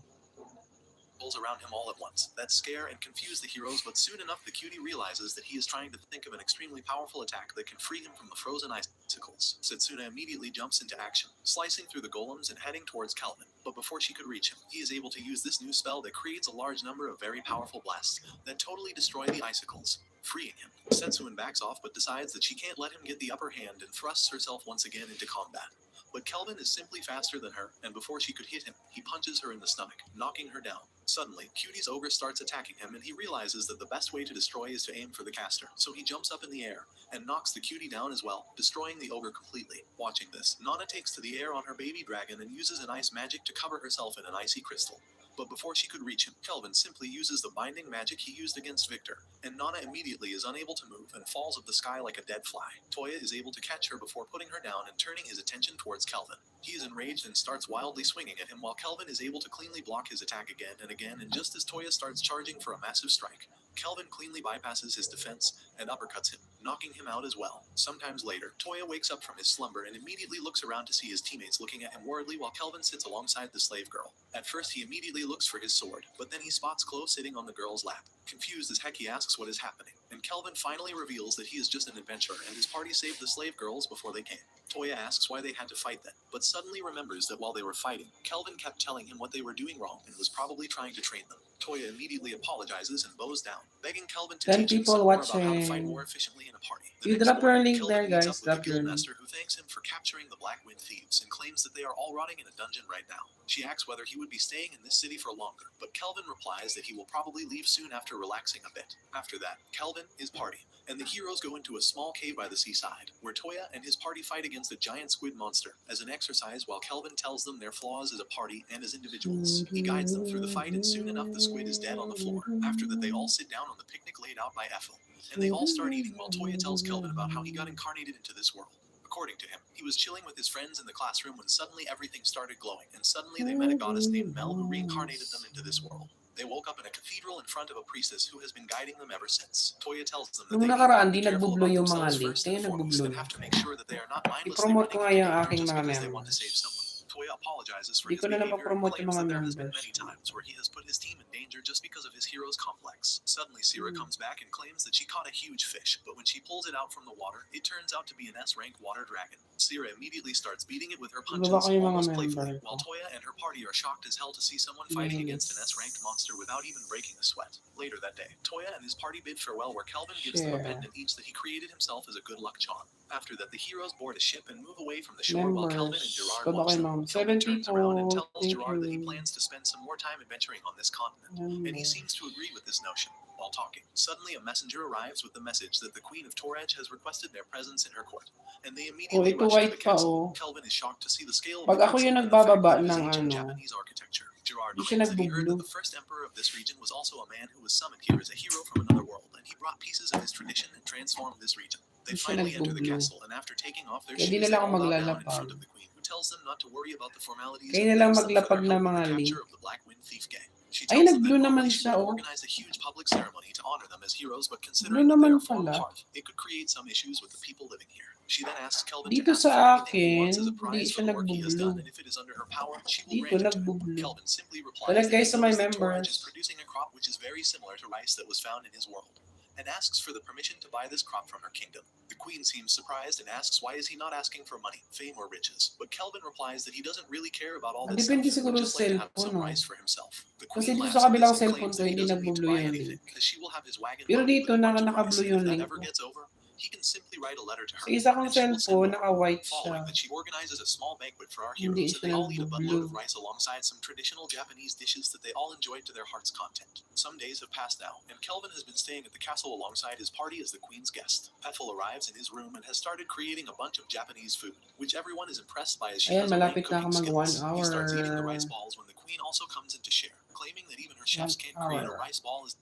Around him all at once that scare and confuse the heroes, but soon enough the cutie realizes that he is trying to think of an extremely powerful attack that can free him from the frozen icicles. Setsuna immediately jumps into action, slicing through the golems and heading towards Calvin, but before she could reach him, he is able to use this new spell that creates a large number of very powerful blasts that totally destroy the icicles, freeing him. Setsuin backs off but decides that she can't let him get the upper hand and thrusts herself once again into combat. But Kelvin is simply faster than her, and before she could hit him, he punches her in the stomach, knocking her down. Suddenly, Cutie's ogre starts attacking him, and he realizes that the best way to destroy is to aim for the caster, so he jumps up in the air and knocks the cutie down as well, destroying the ogre completely. Watching this, Nana takes to the air on her baby dragon and uses an ice magic to cover herself in an icy crystal. But before she could reach him, Kelvin simply uses the binding magic he used against Victor, and Nana immediately is unable to move and falls of the sky like a dead fly. Toya is able to catch her before putting her down and turning his attention towards Kelvin. He is enraged and starts wildly swinging at him while Kelvin is able to cleanly block his attack again and again, and just as Toya starts charging for a massive strike, Kelvin cleanly bypasses his defense and uppercuts him, knocking him out as well. Sometimes later, Toya wakes up from his slumber and immediately looks around to see his teammates looking at him worriedly while Kelvin sits alongside the slave girl. At first he immediately looks for his sword, but then he spots Chloe sitting on the girl's lap. Confused as heck he asks what is happening, and Kelvin finally reveals that he is just an adventurer and his party saved the slave girls before they came. Toya asks why they had to fight then, but suddenly remembers that while they were fighting, Kelvin kept telling him what they were doing wrong and was probably trying to train them. Toya immediately apologizes and bows down, begging Kelvin to 10 teach him people some more about how to fight watching. more efficiently in a party. The You next drop your morning, link Kelvin there, meets guys. up with the Drop your link. guildmaster who thanks him for capturing the Black Wind Thieves and claims that they are all rotting in a dungeon right now. She asks whether he would be staying in this city for longer, but Kelvin replies that he will probably leave soon after relaxing a bit. After that, Kelvin, his party, and the heroes go into a small cave by the seaside, where Toya and his party fight against a giant squid monster as an exercise while Kelvin tells them their flaws as a party and as individuals. He guides them through the fight and soon enough the squid is dead on the floor. After that they all sit down on the picnic laid out by Ethel, and they all start eating while Toya tells Kelvin about how he got incarnated into this world. According to him, he was chilling with his friends in the classroom when suddenly everything started glowing, and suddenly they met a goddess named Mel who reincarnated them into this world. They woke up in a cathedral in front of a priestess who has been guiding them ever since. Toya tells them that Nung they need nakaraan, to di be careful nagbublo about yung mga themselves link. first Kaya and foremost, nagbublo. and have to make sure that they are not mindlessly I-promote ko running nga yung into danger aking just mga because they want to members. save someone. Toya apologizes for Di his ko na behavior and napapromote yung claims mga that there has been members. many times where he has put his team in danger just because of his hero's complex. Suddenly, Sierra comes back and claims that she caught a huge fish, but when she pulls it out from the water, it turns out to be an S-rank water dragon. Sierra immediately starts beating it with her punches, Ibaba ko yung mga almost member playfully, ko. while Toya and her party are shocked as hell to see someone fighting against an S-ranked monster without even breaking a sweat. Later that day, Toya and his party bid farewell where Kelvin gives them a Share. pendant each that he created himself as a good luck charm. After that, the heroes board a ship and move away from the shore while Kelvin and Members. Gerard Baba watch kayo them. mga 7 Kelvin turns around and people. tells Thank Gerard that he you. plans to spend some more time adventuring on this continent, and he seems to agree with this notion. While talking, suddenly a messenger arrives with the message that the Queen of Toraj has requested their presence in her court, and they immediately ito rush to white the pa, castle. Kelvin is shocked to see the scale of Pag the ako castle yung and the fact nagbababa that it is ng ancient ano, Japanese architecture. Gerard di siya claims that he heard that nagbublue. the first emperor of this region was also a man who was summoned here as a hero from another world, and he brought pieces of his tradition and transformed this region. They Di siya finally enter the nagbublue. castle, and after taking off their Kaya di shoes, na they lang all ako bow down in maglalapag. front of the queen, who tells them not to worry about the formalities Kaya and na lang thanks them for their maglapag na help in mga the link. capture of the Black Wind Thief gang. She Ay, tells them that nag-blue normally naman she siya, would oh. organize a huge public ceremony to honor them as heroes, but Blue considering that they naman are far pala. apart, it could create some issues with the people living here. She then asks Kelvin Dito to ask for sa anything he wants as a akin, prize di for siya the work he has done, nagbublue. and if it is under her power, she will Dito grant it to him. nagbublue. Kelvin simply So replies like that guys he sa my knows that Toraj is members, producing a crop which is very similar to rice that was found in his world, and asks for the permission to buy this crop from her kingdom. The queen seems surprised and asks why is he not asking for money, fame, or riches, but Kelvin replies that he doesn't really care about all this stuff, depende and siguro would just sa like to have cellphone, some no? rice for himself. The Kasi queen dito laughs sa at kabilang this and cellphone claims ko, that he hindi doesn't need to nagbublue buy yung anything, link. as she will have his wagon Pero loaded dito, with a bunch of rice, naka-blue and if yung that link ever ko. gets over, he can simply write a letter to her, Sa isa kong and she will send cellphone, more. naka-white siya. Following that, she organizes a small banquet for our Hindi heroes, and siya they all eat a buttload nagbublue. of rice alongside some traditional Japanese dishes that they all enjoyed to their heart's content. Some days have passed now, and Kelvin has been staying at the castle alongside his party as the queen's guest. Ethel arrives in his room and has started creating a bunch of Japanese food, which everyone is impressed by as she Ayan, has a great malapit na cooking ako mag 1 skills. hour. He starts eating the rice balls when the queen also comes in to share, claiming that even her chefs 1 can't create a hour. rice ball as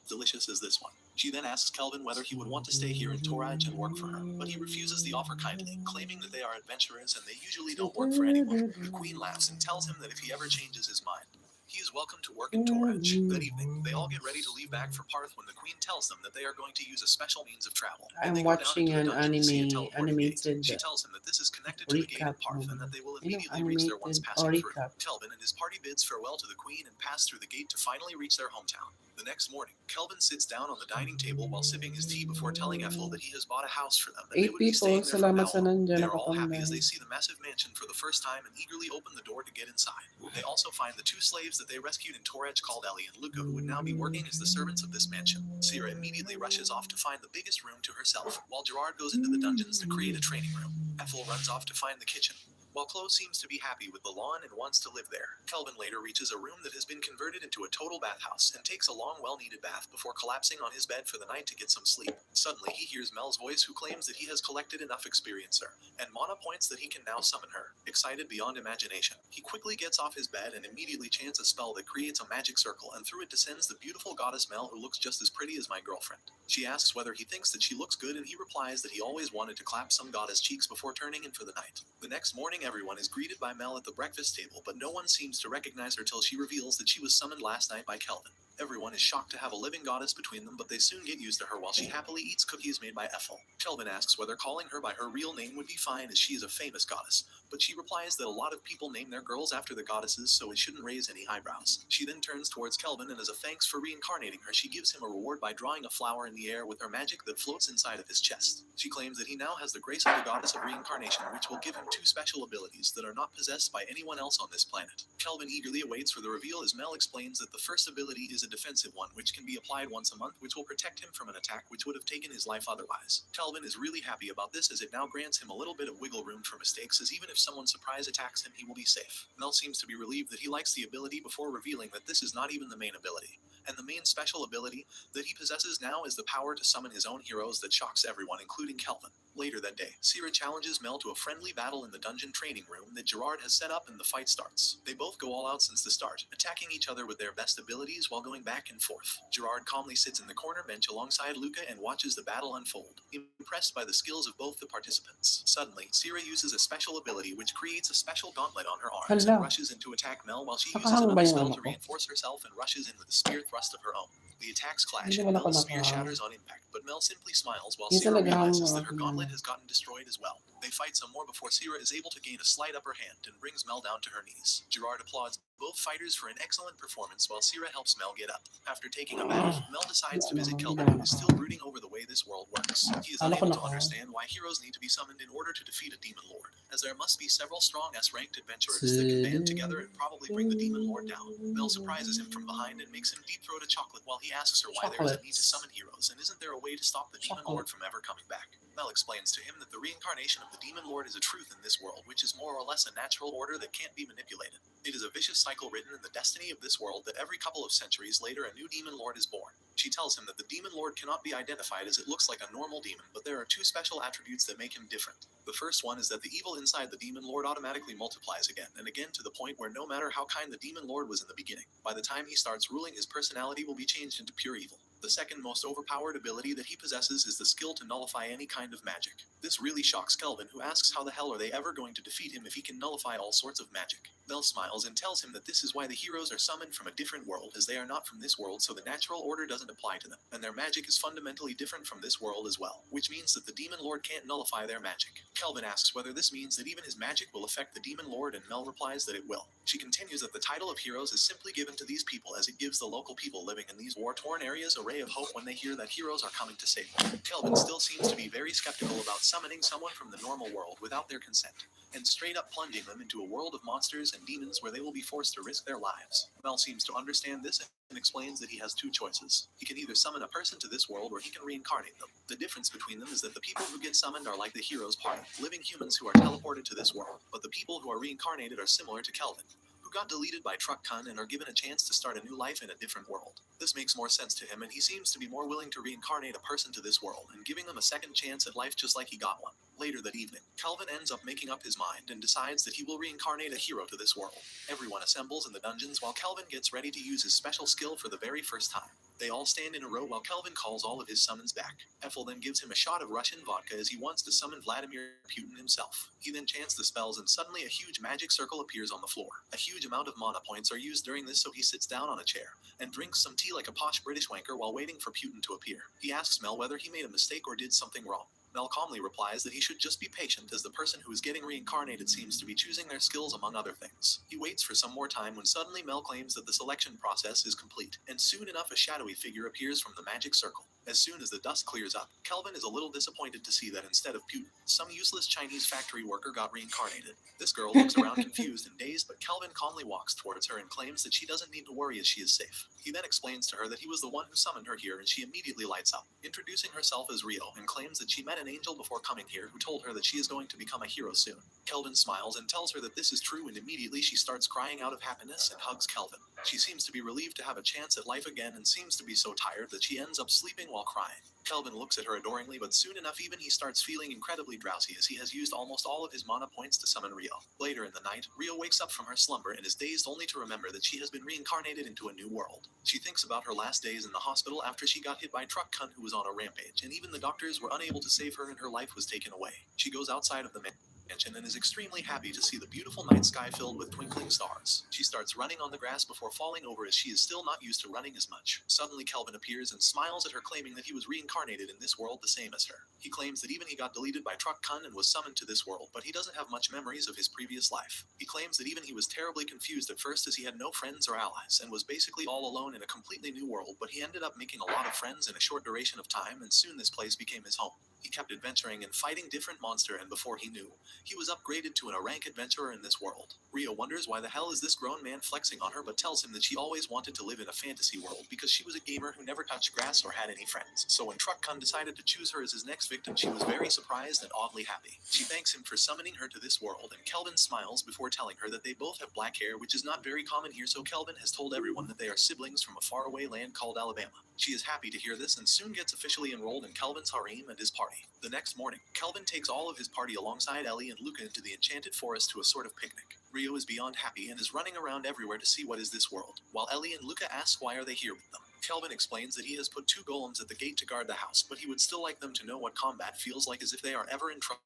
delicious as this one. She then asks Kelvin whether he would want to stay here in Toraj and work for her, but he refuses the offer kindly, claiming that they are adventurers and they usually don't work for anyone. The queen laughs and tells him that if he ever changes his mind, he is welcome to work in Toraj. That evening, they all get ready to leave back for Parth when the queen tells them that they are going to use a special means of travel. And I'm they go down watching into an the dungeon to see a anime, teleporting gate. animated She tells him that this is connected to the gate in recap Parth and movie. that they will You know, immediately reach there once animated passing through. recap. Kelvin and his party bids farewell to the queen and pass through the gate to finally reach their hometown. The next morning, Kelvin sits down on the dining table while sipping his tea before telling Ethel that he has bought a house for them and they 8 would be people, staying there from now salamat sa on. nandiyan They are all happy as nakatambay. they see the massive mansion for the first time and eagerly open the door to get inside. They also find the 2 slaves that they rescued in Toraj called Ellie and Luca, who would now be working as the servants of this mansion. Sierra immediately rushes off to find the biggest room to herself, while Gerard goes into the dungeons to create a training room. Ethel runs off to find the kitchen, while Chloe seems to be happy with the lawn and wants to live there. Kelvin later reaches a room that has been converted into a total bathhouse and takes a long, well-needed bath before collapsing on his bed for the night to get some sleep. Suddenly, he hears Mel's voice, who claims that he has collected enough experiencer, and Mana points that he can now summon her. Excited beyond imagination, he quickly gets off his bed and immediately chants a spell that creates a magic circle, and through it descends the beautiful goddess Mel, who looks just as pretty as my girlfriend. She asks whether he thinks that she looks good, and he replies that he always wanted to clap some goddess cheeks before turning in for the night. The next morning, everyone is greeted by Mel at the breakfast table, but no one seems to recognize her till she reveals that she was summoned last night by Kelvin. Everyone is shocked to have a living goddess between them, but they soon get used to her while she happily eats cookies made by Ethel. Kelvin asks whether calling her by her real name would be fine, as she is a famous goddess, but she replies that a lot of people name their girls after the goddesses, so it shouldn't raise any eyebrows. She then turns towards Kelvin, and as a thanks for reincarnating her, she gives him a reward by drawing a flower in the air with her magic that floats inside of his chest. She claims that he now has the grace of the goddess of reincarnation, which will give him 2 special abilities that are not possessed by anyone else on this planet. Kelvin eagerly awaits for the reveal as Mel explains that the first ability is a defensive one, which can be applied once a month, which will protect him from an attack which would have taken his life otherwise. Kelvin is really happy about this, as it now grants him a little bit of wiggle room for mistakes, as even if someone surprise attacks him, he will be safe. Mel seems to be relieved that he likes the ability before revealing that this is not even the main ability. And the main special ability that he possesses now is the power to summon his own heroes that shocks everyone, including Kelvin. Later that day, Sierra challenges Mel to a friendly battle in the dungeon training room that Gerard has set up, and the fight starts. They both go all out since the start, attacking each other with their best abilities while going back and forth. Gerard calmly sits in the corner bench alongside Luca and watches the battle unfold, impressed by the skills of both the participants. Suddenly, Sierra uses a special ability which creates a special gauntlet on her arms and Hala, rushes in to attack Mel, while she uses nakahang ba another yung spell ano to ko? reinforce herself and rushes in with a spear thrust of her own. The attacks clash, Hindi and naman ako Mel's spear naka... shatters on impact, but Mel simply smiles while Minsan Sierra naghahang realizes yung that her aking gauntlet ano. has gotten destroyed as well. They fight some more before Sierra is able to gain a slight upper hand and brings Mel down to her knees. Gerard applauds both fighters for an excellent performance, while Sierra helps Mel get up. After taking a bath, Mel decides to visit Kelvin, who is still brooding over the way this world works. He is Ano ko unable na to understand why heroes need to be summoned in order to defeat a demon lord, as there must be several strong S-ranked adventurers that can band together and probably bring the demon lord down. Mel surprises him from behind and makes him deep throat a chocolate while he asks her why there is a need to summon heroes, and isn't there a way to stop the demon lord from ever coming back. Mel explains to him that the reincarnation of the demon lord is a truth in this world, which is more or less a natural order that can't be manipulated. It is a vicious cycle written in the destiny of this world that every couple of centuries later a new demon lord is born. She tells him that the demon lord cannot be identified, as it looks like a normal demon, but there are 2 special attributes that make him different. The first one is that the evil inside the demon lord automatically multiplies again and again, to the point where no matter how kind the demon lord was in the beginning, by the time he starts ruling, his personality will be changed into pure evil. The second most overpowered ability that he possesses is the skill to nullify any kind of magic. This really shocks Kelvin, who asks how the hell are they ever going to defeat him if he can nullify all sorts of magic. Mel smiles and tells him that this is why the heroes are summoned from a different world, as they are not from this world, so the natural order doesn't apply to them, and their magic is fundamentally different from this world as well, which means that the demon lord can't nullify their magic. Kelvin asks whether this means that even his magic will affect the demon lord, and Mel replies that it will. She continues that the title of heroes is simply given to these people, as it gives the local people living in these war-torn areas a ray of hope when they hear that heroes are coming to save them. Kelvin still seems to be very skeptical about summoning someone from the normal world without their consent, and straight up plunging them into a world of monsters and demons where they will be forced to risk their lives. Mel seems to understand this and explains that he has 2 choices. He can either summon a person to this world, or he can reincarnate them. The difference between them is that the people who get summoned are like the hero's party, living humans who are teleported to this world, but the people who are reincarnated are similar to Kelvin, who got deleted by Truck Kun and are given a chance to start a new life in a different world. This makes more sense to him, and he seems to be more willing to reincarnate a person to this world and giving them a second chance at life, just like he got one. Later that evening, Kelvin ends up making up his mind and decides that he will reincarnate a hero to this world. Everyone assembles in the dungeons while Kelvin gets ready to use his special skill for the very first time. They all stand in a row while Kelvin calls all of his summons back. Ethel then gives him a shot of Russian vodka as he wants to summon Vladimir Putin himself. He then chants the spells and suddenly a huge magic circle appears on the floor. A huge amount of mana points are used during this, so he sits down on a chair and drinks some tea like a posh British wanker while waiting for Putin to appear. He asks Mel whether he made a mistake or did something wrong. Mel calmly replies that he should just be patient as the person who is getting reincarnated seems to be choosing their skills among other things. He waits for some more time when suddenly Mel claims that the selection process is complete, and soon enough a shadowy figure appears from the magic circle. As soon as the dust clears up, Kelvin is a little disappointed to see that instead of Putin, some useless Chinese factory worker got reincarnated. This girl looks around confused and dazed, but Kelvin calmly walks towards her and claims that she doesn't need to worry as she is safe. He then explains to her that he was the one who summoned her here, and she immediately lights up, introducing herself as Rio, and claims that she met an angel before coming here who told her that she is going to become a hero soon. Kelvin smiles and tells her that this is true, and immediately she starts crying out of happiness and hugs Kelvin. She seems to be relieved to have a chance at life again and seems to be so tired that she ends up sleeping while crying. Kelvin looks at her adoringly, but soon enough even he starts feeling incredibly drowsy as he has used almost all of his mana points to summon Rio. Later in the night, Rio wakes up from her slumber and is dazed only to remember that she has been reincarnated into a new world. She thinks about her last days in the hospital after she got hit by a truck cunt who was on a rampage, and even the doctors were unable to save her and her life was taken away. She goes outside of the mansion and is extremely happy to see the beautiful night sky filled with twinkling stars. She starts running on the grass before falling over as she is still not used to running as much. Suddenly Kelvin appears and smiles at her, claiming that he was reincarnated in this world the same as her. He claims that even he got deleted by Truck Cunt and was summoned to this world, but he doesn't have much memories of his previous life. He claims that even he was terribly confused at first as he had no friends or allies and was basically all alone in a completely new world, but he ended up making a lot of friends in a short duration of time, and soon this place became his home. He kept adventuring and fighting different monsters, and before he knew, he was upgraded to a rank adventurer in this world. Rio wonders why the hell is this grown man flexing on her, but tells him that she always wanted to live in a fantasy world because she was a gamer who never touched grass or had any friends. So when Truck Cunt decided to choose her as his next victim, she was very surprised and oddly happy. She thanks him for summoning her to this world, and Kelvin smiles before telling her that they both have black hair, which is not very common here, so Kelvin has told everyone that they are siblings from a faraway land called Alabama. She is happy to hear this and soon gets officially enrolled in Kelvin's harem and his party. The next morning, Kelvin takes all of his party alongside Ellie and Luca into the enchanted forest to a sort of picnic. Rio is beyond happy and is running around everywhere to see what is this world, while Ellie and Luca ask why are they here with them. Kelvin explains that he has put 2 golems at the gate to guard the house, but he would still like them to know what combat feels like, as if they are ever in trouble.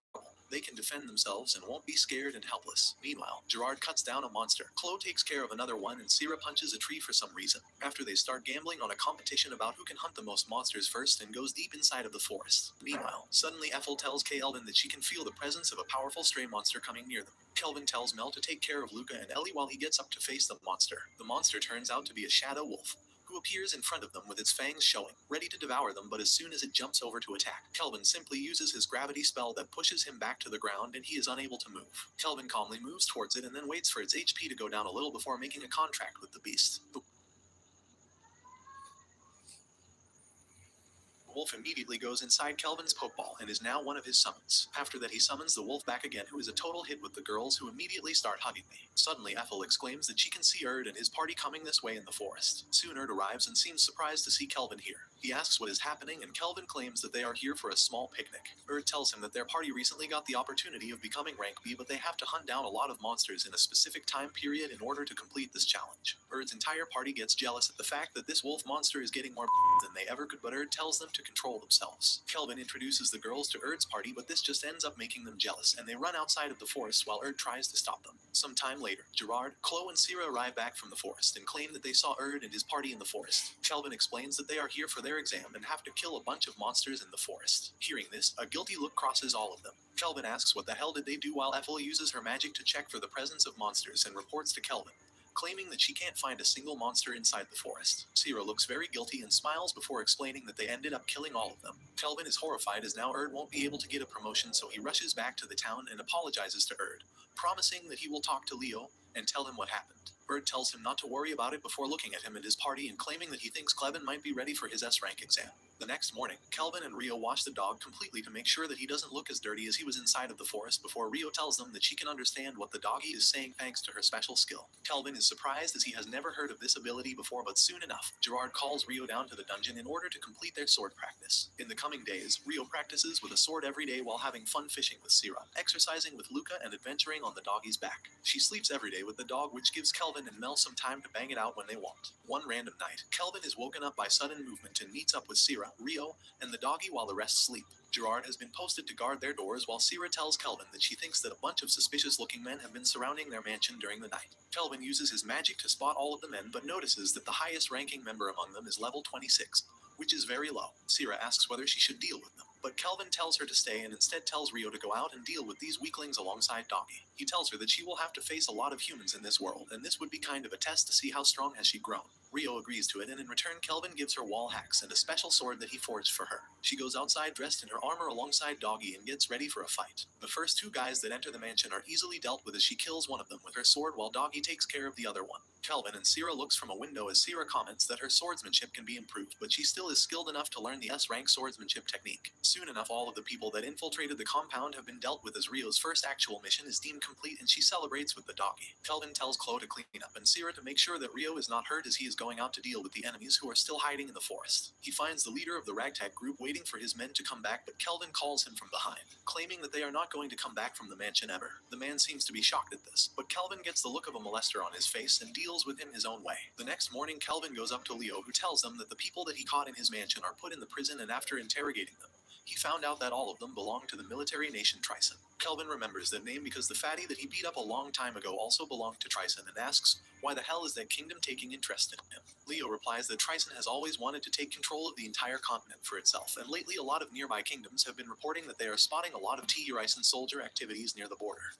They can defend themselves and won't be scared and helpless. Meanwhile, Gerard cuts down a monster, Chloe takes care of another one, and Sierra punches a tree for some reason. After they start gambling on a competition about who can hunt the most monsters first and goes deep inside of the forest. Meanwhile, suddenly Ethel tells Elven that she can feel the presence of a powerful stray monster coming near them. Kelvin tells Mel to take care of Luca and Ellie while he gets up to face the monster. The monster turns out to be a shadow wolf, who appears in front of them with its fangs showing, ready to devour them, but as soon as it jumps over to attack, Kelvin simply uses his gravity spell that pushes him back to the ground and he is unable to move. Kelvin calmly moves towards it and then waits for its HP to go down a little before making a contract with the beast. The wolf immediately goes inside Kelvin's pokeball and is now one of his summons. After that he summons the wolf back again, who is a total hit with the girls, who immediately start hugging me. Suddenly Ethel exclaims that she can see Erd and his party coming this way in the forest. Soon Erd arrives and seems surprised to see Kelvin here. He asks what is happening and Kelvin claims that they are here for a small picnic. Erd tells him that their party recently got the opportunity of becoming rank B, but they have to hunt down a lot of monsters in a specific time period in order to complete this challenge. Erd's entire party gets jealous at the fact that this wolf monster is getting more than they ever could, but Erd tells them to control themselves. Kelvin introduces the girls to Erd's party, but this just ends up making them jealous and they run outside of the forest while Erd tries to stop them. Some time later, Gerard, Chloe and Sierra arrive back from the forest and claim that they saw Erd and his party in the forest. Kelvin explains that they are here for their exam and have to kill a bunch of monsters in the forest. Hearing this, a guilty look crosses all of them. Kelvin asks what the hell did they do, while Ethel uses her magic to check for the presence of monsters and reports to Kelvin, claiming that she can't find a single monster inside the forest. Sierra looks very guilty and smiles before explaining that they ended up killing all of them. Kelvin is horrified as now Erd won't be able to get a promotion, so he rushes back to the town and apologizes to Erd, promising that he will talk to Leo and tell him what happened. Bird tells him not to worry about it before looking at him and his party and claiming that he thinks Clevin might be ready for his S-rank exam. The next morning, Kelvin and Rio wash the dog completely to make sure that he doesn't look as dirty as he was inside of the forest before Rio tells them that she can understand what the doggy is saying thanks to her special skill. Kelvin is surprised as he has never heard of this ability before, but soon enough, Gerard calls Rio down to the dungeon in order to complete their sword practice. In the coming days, Rio practices with a sword every day while having fun fishing with Syrah, exercising with Luca, and adventuring on the doggy's back. She sleeps every day with the dog, which gives Kelvin and Mel some time to bang it out when they want. One random night, Kelvin is woken up by sudden movement and meets up with Syrah, Rio, and the doggy while the rest sleep. Gerard has been posted to guard their doors while Syrah tells Kelvin that she thinks that a bunch of suspicious-looking men have been surrounding their mansion during the night. Kelvin uses his magic to spot all of the men but notices that the highest-ranking member among them is level 26, which is very low. Syrah asks whether she should deal with them, but Kelvin tells her to stay and instead tells Rio to go out and deal with these weaklings alongside Doggy. He tells her that she will have to face a lot of humans in this world, and this would be kind of a test to see how strong has she grown. Rio agrees to it, and in return Kelvin gives her wall hacks and a special sword that he forged for her. She goes outside dressed in her armor alongside Doggy and gets ready for a fight. The first two guys that enter the mansion are easily dealt with as she kills one of them with her sword while Doggy takes care of the other one. Kelvin and Syrah looks from a window as Syrah comments that her swordsmanship can be improved, but she still is skilled enough to learn the S-rank swordsmanship technique. Soon enough, all of the people that infiltrated the compound have been dealt with as Rio's first actual mission is deemed complete, and she celebrates with the Doggy. Kelvin tells Chloe to clean up and Syrah to make sure that Rio is not hurt as he is going out to deal with the enemies who are still hiding in the forest. He finds the leader of the ragtag group waiting for his men to come back, but Kelvin calls him from behind, claiming that they are not going to come back from the mansion ever. The man seems to be shocked at this, but Kelvin gets the look of a molester on his face and deals with him his own way. The next morning, Kelvin goes up to Leo, who tells them that the people that he caught in his mansion are put in the prison, and after interrogating them, he found out that all of them belong to the military nation Trison. Kelvin remembers that name because the fatty that he beat up a long time ago also belonged to Trison and asks, why the hell is that kingdom taking interest in him? Leo replies that Trison has always wanted to take control of the entire continent for itself, and lately a lot of nearby kingdoms have been reporting that they are spotting a lot of Trison soldier activities near the border.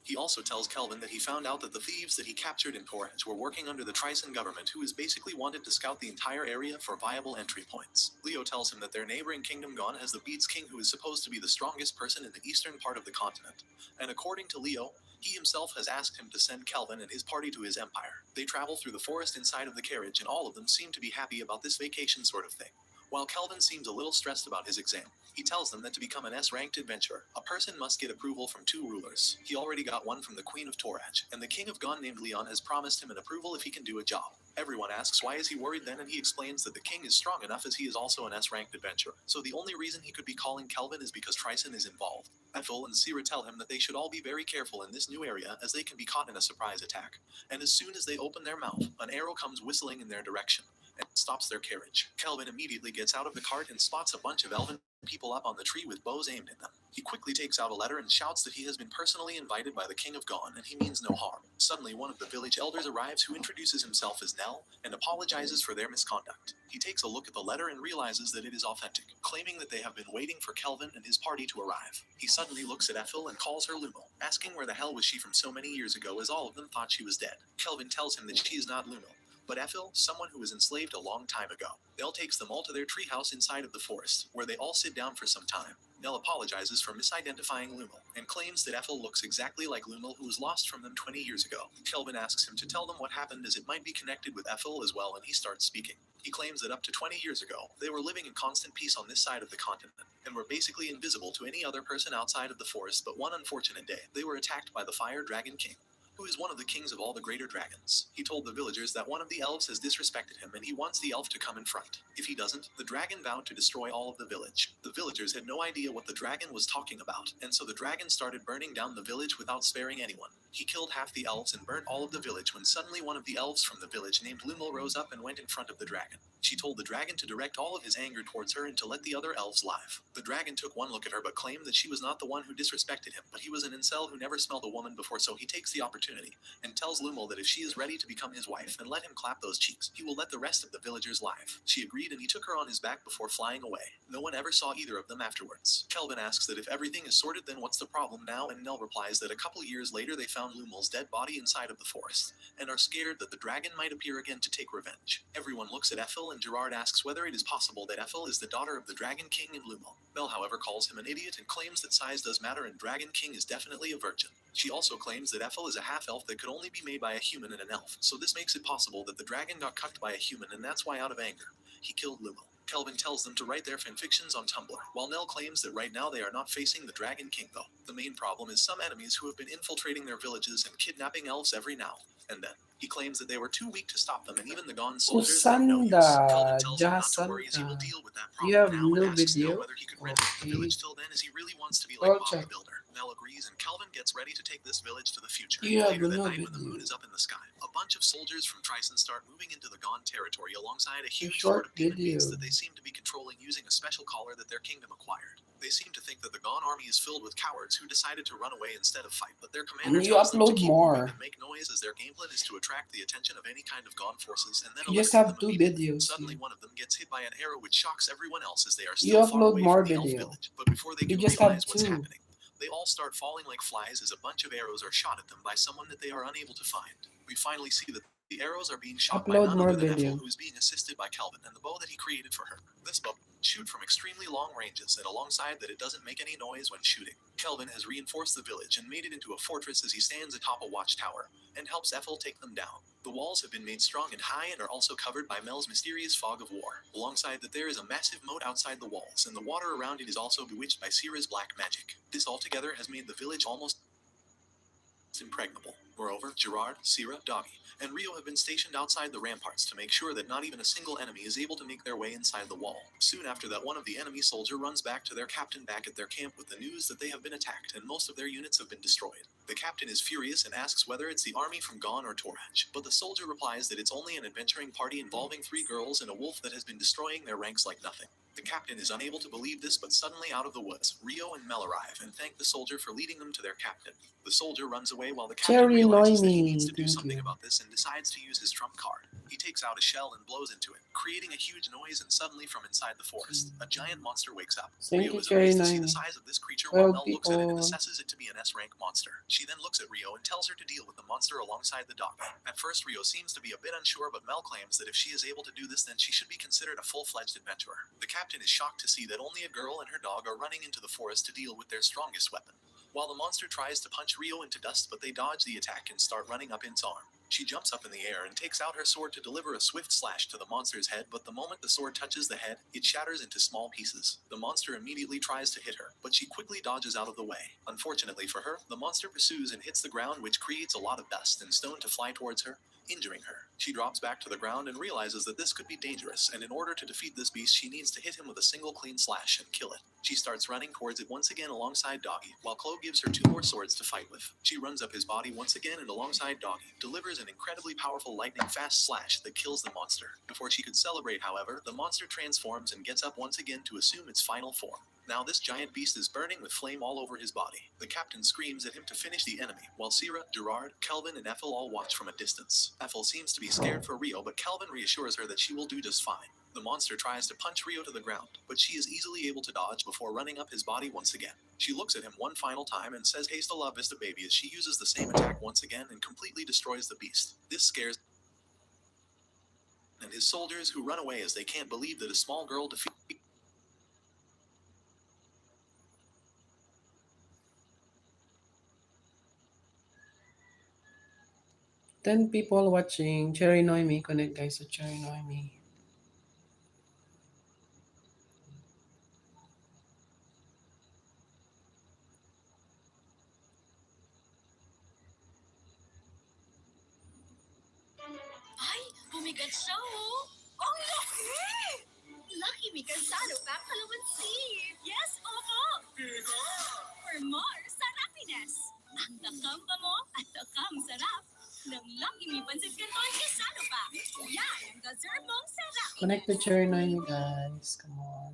He also tells Kelvin that he found out that the thieves that he captured in Torrance were working under the Trison government, who is basically wanted to scout the entire area for viable entry points. Leo tells him that their neighboring kingdom Gon has the Beats King, who is supposed to be the strongest person in the eastern part of the continent. And according to Leo, he himself has asked him to send Kelvin and his party to his empire. They travel through the forest inside of the carriage, and all of them seem to be happy about this vacation sort of thing. While Kelvin seems a little stressed about his exam, he tells them that to become an S-ranked adventurer, a person must get approval from 2 rulers. He already got one from the Queen of Toraj, and the King of Gon named Leon has promised him an approval if he can do a job. Everyone asks why is he worried then, and he explains that the king is strong enough as he is also an S-ranked adventurer, so the only reason he could be calling Kelvin is because Trison is involved. Ethel and Syrah tell him that they should all be very careful in this new area as they can be caught in a surprise attack, and as soon as they open their mouth, an arrow comes whistling in their direction and stops their carriage. Kelvin immediately gets out of the cart and spots a bunch of elven people up on the tree with bows aimed at them. He quickly takes out a letter and shouts that he has been personally invited by the King of Gon and he means no harm. Suddenly, one of the village elders arrives who introduces himself as Nell and apologizes for their misconduct. He takes a look at the letter and realizes that it is authentic, claiming that they have been waiting for Kelvin and his party to arrive. He suddenly looks at Ethel and calls her Lumo, asking where the hell was she from so many years ago as all of them thought she was dead. Kelvin tells him that she is not Lumo, but Ethel, someone who was enslaved a long time ago. Nell takes them all to their treehouse inside of the forest, where they all sit down for some time. Nell apologizes for misidentifying Lumel, and claims that Ethel looks exactly like Lumel, who was lost from them 20 years ago. Kelvin asks him to tell them what happened as it might be connected with Ethel as well, and he starts speaking. He claims that up to 20 years ago, they were living in constant peace on this side of the continent, and were basically invisible to any other person outside of the forest, but one unfortunate day, they were attacked by the Fire Dragon King, who is one of the kings of all the greater dragons. He told the villagers that one of the elves has disrespected him and he wants the elf to come in front. If he doesn't, the dragon vowed to destroy all of the village. The villagers had no idea what the dragon was talking about, and so the dragon started burning down the village without sparing anyone. He killed half the elves and burnt all of the village when suddenly one of the elves from the village named Lumel rose up and went in front of the dragon. She told the dragon to direct all of his anger towards her and to let the other elves live. The dragon took one look at her but claimed that she was not the one who disrespected him, but he was an incel who never smelled a woman before, so he takes the opportunity and tells Lumel that if she is ready to become his wife and let him clap those cheeks, he will let the rest of the villagers live. She agreed and he took her on his back before flying away. No one ever saw either of them afterwards. Kelvin asks that if everything is sorted then what's the problem now, and Nell replies that a couple years later they found found Lumel's dead body inside of the forest, and are scared that the dragon might appear again to take revenge. Everyone looks at Ethel, and Gerard asks whether it is possible that Ethel is the daughter of the Dragon King and Lumel. Mel, however, calls him an idiot and claims that size does matter and Dragon King is definitely a virgin. She also claims that Ethel is a half-elf that could only be made by a human and an elf, so this makes it possible that the dragon got cucked by a human, and that's why, out of anger, he killed Lumel. Kelvin tells them to write their fanfictions on Tumblr, while Nell claims that right now they are not facing the Dragon King though. The main problem is some enemies who have been infiltrating their villages and kidnapping elves every now and then. He claims that they were too weak to stop them, and even the gone soldiers were no use. Kelvin tells him not to worry as he will deal with that You problem have now, no and asks Nell video? whether he could rent the Okay. village till then, as he really wants to be like I'll check. Bodybuilder. Nell agrees, and Kelvin gets ready to take this village to the future. You have Later that no night, when the video. moon is up in the sky, a bunch of soldiers from Trison start moving into the Gone territory alongside a huge short horde of demon video. beasts that they seem to be controlling using a special collar that their kingdom acquired. They seem to think that the Gone army is filled with cowards who decided to run away instead of fight, but their commander You tells them to upload keep more. moving and make noise, as their game plan is to attract the attention of any kind of Gone forces, and then You just eliminate have them 2 immediately. videos. Suddenly, one of them gets hit by an arrow which shocks everyone else as they are You still far upload away more from the elf video. village. But before they You can just have realize what's 2. happening, they all start falling like flies as a bunch of arrows are shot at them by someone that they are unable to find. We finally see that the arrows are being shot by Upload none more other than video. Ethel, who is being assisted by Kelvin and the bow that he created for her. This bow shoot from extremely long ranges, and alongside that it doesn't make any noise when shooting. Kelvin has reinforced the village and made it into a fortress as he stands atop a watchtower and helps Ethel take them down. The walls have been made strong and high and are also covered by Mel's mysterious fog of war. Alongside that, there is a massive moat outside the walls, and the water around it is also bewitched by Sierra's black magic. This altogether has made the village almost impregnable. Moreover, Gerard, Sierra, Doggy, and Rio have been stationed outside the ramparts to make sure that not even a single enemy is able to make their way inside the wall. Soon after that, one of the enemy soldier runs back to their captain back at their camp with the news that they have been attacked and most of their units have been destroyed. The captain is furious and asks whether it's the army from Gone or Toraj, but the soldier replies that it's only an adventuring party involving 3 girls and a wolf that has been destroying their ranks like nothing. The captain is unable to believe this, but suddenly out of the woods, Rio and Mel arrive and thank the soldier for leading them to their captain. The soldier runs away while the captain Cherry realizes that he Noimi, needs to do thank something you. about this and decides to use his trump card. He takes out a shell and blows into it, creating a huge noise, and suddenly from inside the forest, a giant monster wakes up. Thank Rio you, is Cherry amazed to see the Noimi. size of this creature while 12 Mel looks at it and people. assesses it to be an S-rank monster. She then looks at Rio and tells her to deal with the monster alongside the dog. At first, Rio seems to be a bit unsure, but Mel claims that if she is able to do this, then she should be considered a full-fledged adventurer. The captain is shocked to see that only a girl and her dog are running into the forest to deal with their strongest weapon. While the monster tries to punch Rio into dust, but they dodge the attack and start running up its arm. She jumps up in the air and takes out her sword to deliver a swift slash to the monster's head, but the moment the sword touches the head, it shatters into small pieces. The monster immediately tries to hit her, but she quickly dodges out of the way. Unfortunately for her, the monster pursues and hits the ground, which creates a lot of dust and stone to fly towards her, injuring her. She drops back to the ground and realizes that this could be dangerous, and in order to defeat this beast, she needs to hit him with a single clean slash and kill it. She starts running towards it once again alongside Doggy, while Chloe gives her 2 more swords to fight with. She runs up his body once again and alongside Doggy, delivers an incredibly powerful lightning-fast slash that kills the monster. Before she could celebrate, however, the monster transforms and gets up once again to assume its final form. Now this giant beast is burning with flame all over his body. The captain screams at him to finish the enemy, while Sierra, Gerard, Kelvin, and Ethel all watch from a distance. Ethel seems to be scared for Rio, but Kelvin reassures her that she will do just fine. The monster tries to punch Rio to the ground, but she is easily able to dodge before running up his body once again. She looks at him one final time and says "Hasta la vista baby" as she uses the same attack once again and completely destroys the beast. This scares and his soldiers, who run away as they can't believe that a small girl defeated 10 people watching. Cherry Noimi. Connect guys to Cherry Noimi. Ay, bumigat siya oh! Ang laki! Lucky me kasano pa kalamansi! Yes, opo! For more sarapiness! Ang takamba mo at takam sarap ng Lucky Me Pansit Canton kasano pa! Yan ang deserve mong sarapiness! Connect to Cherry Noimi, guys. Come on.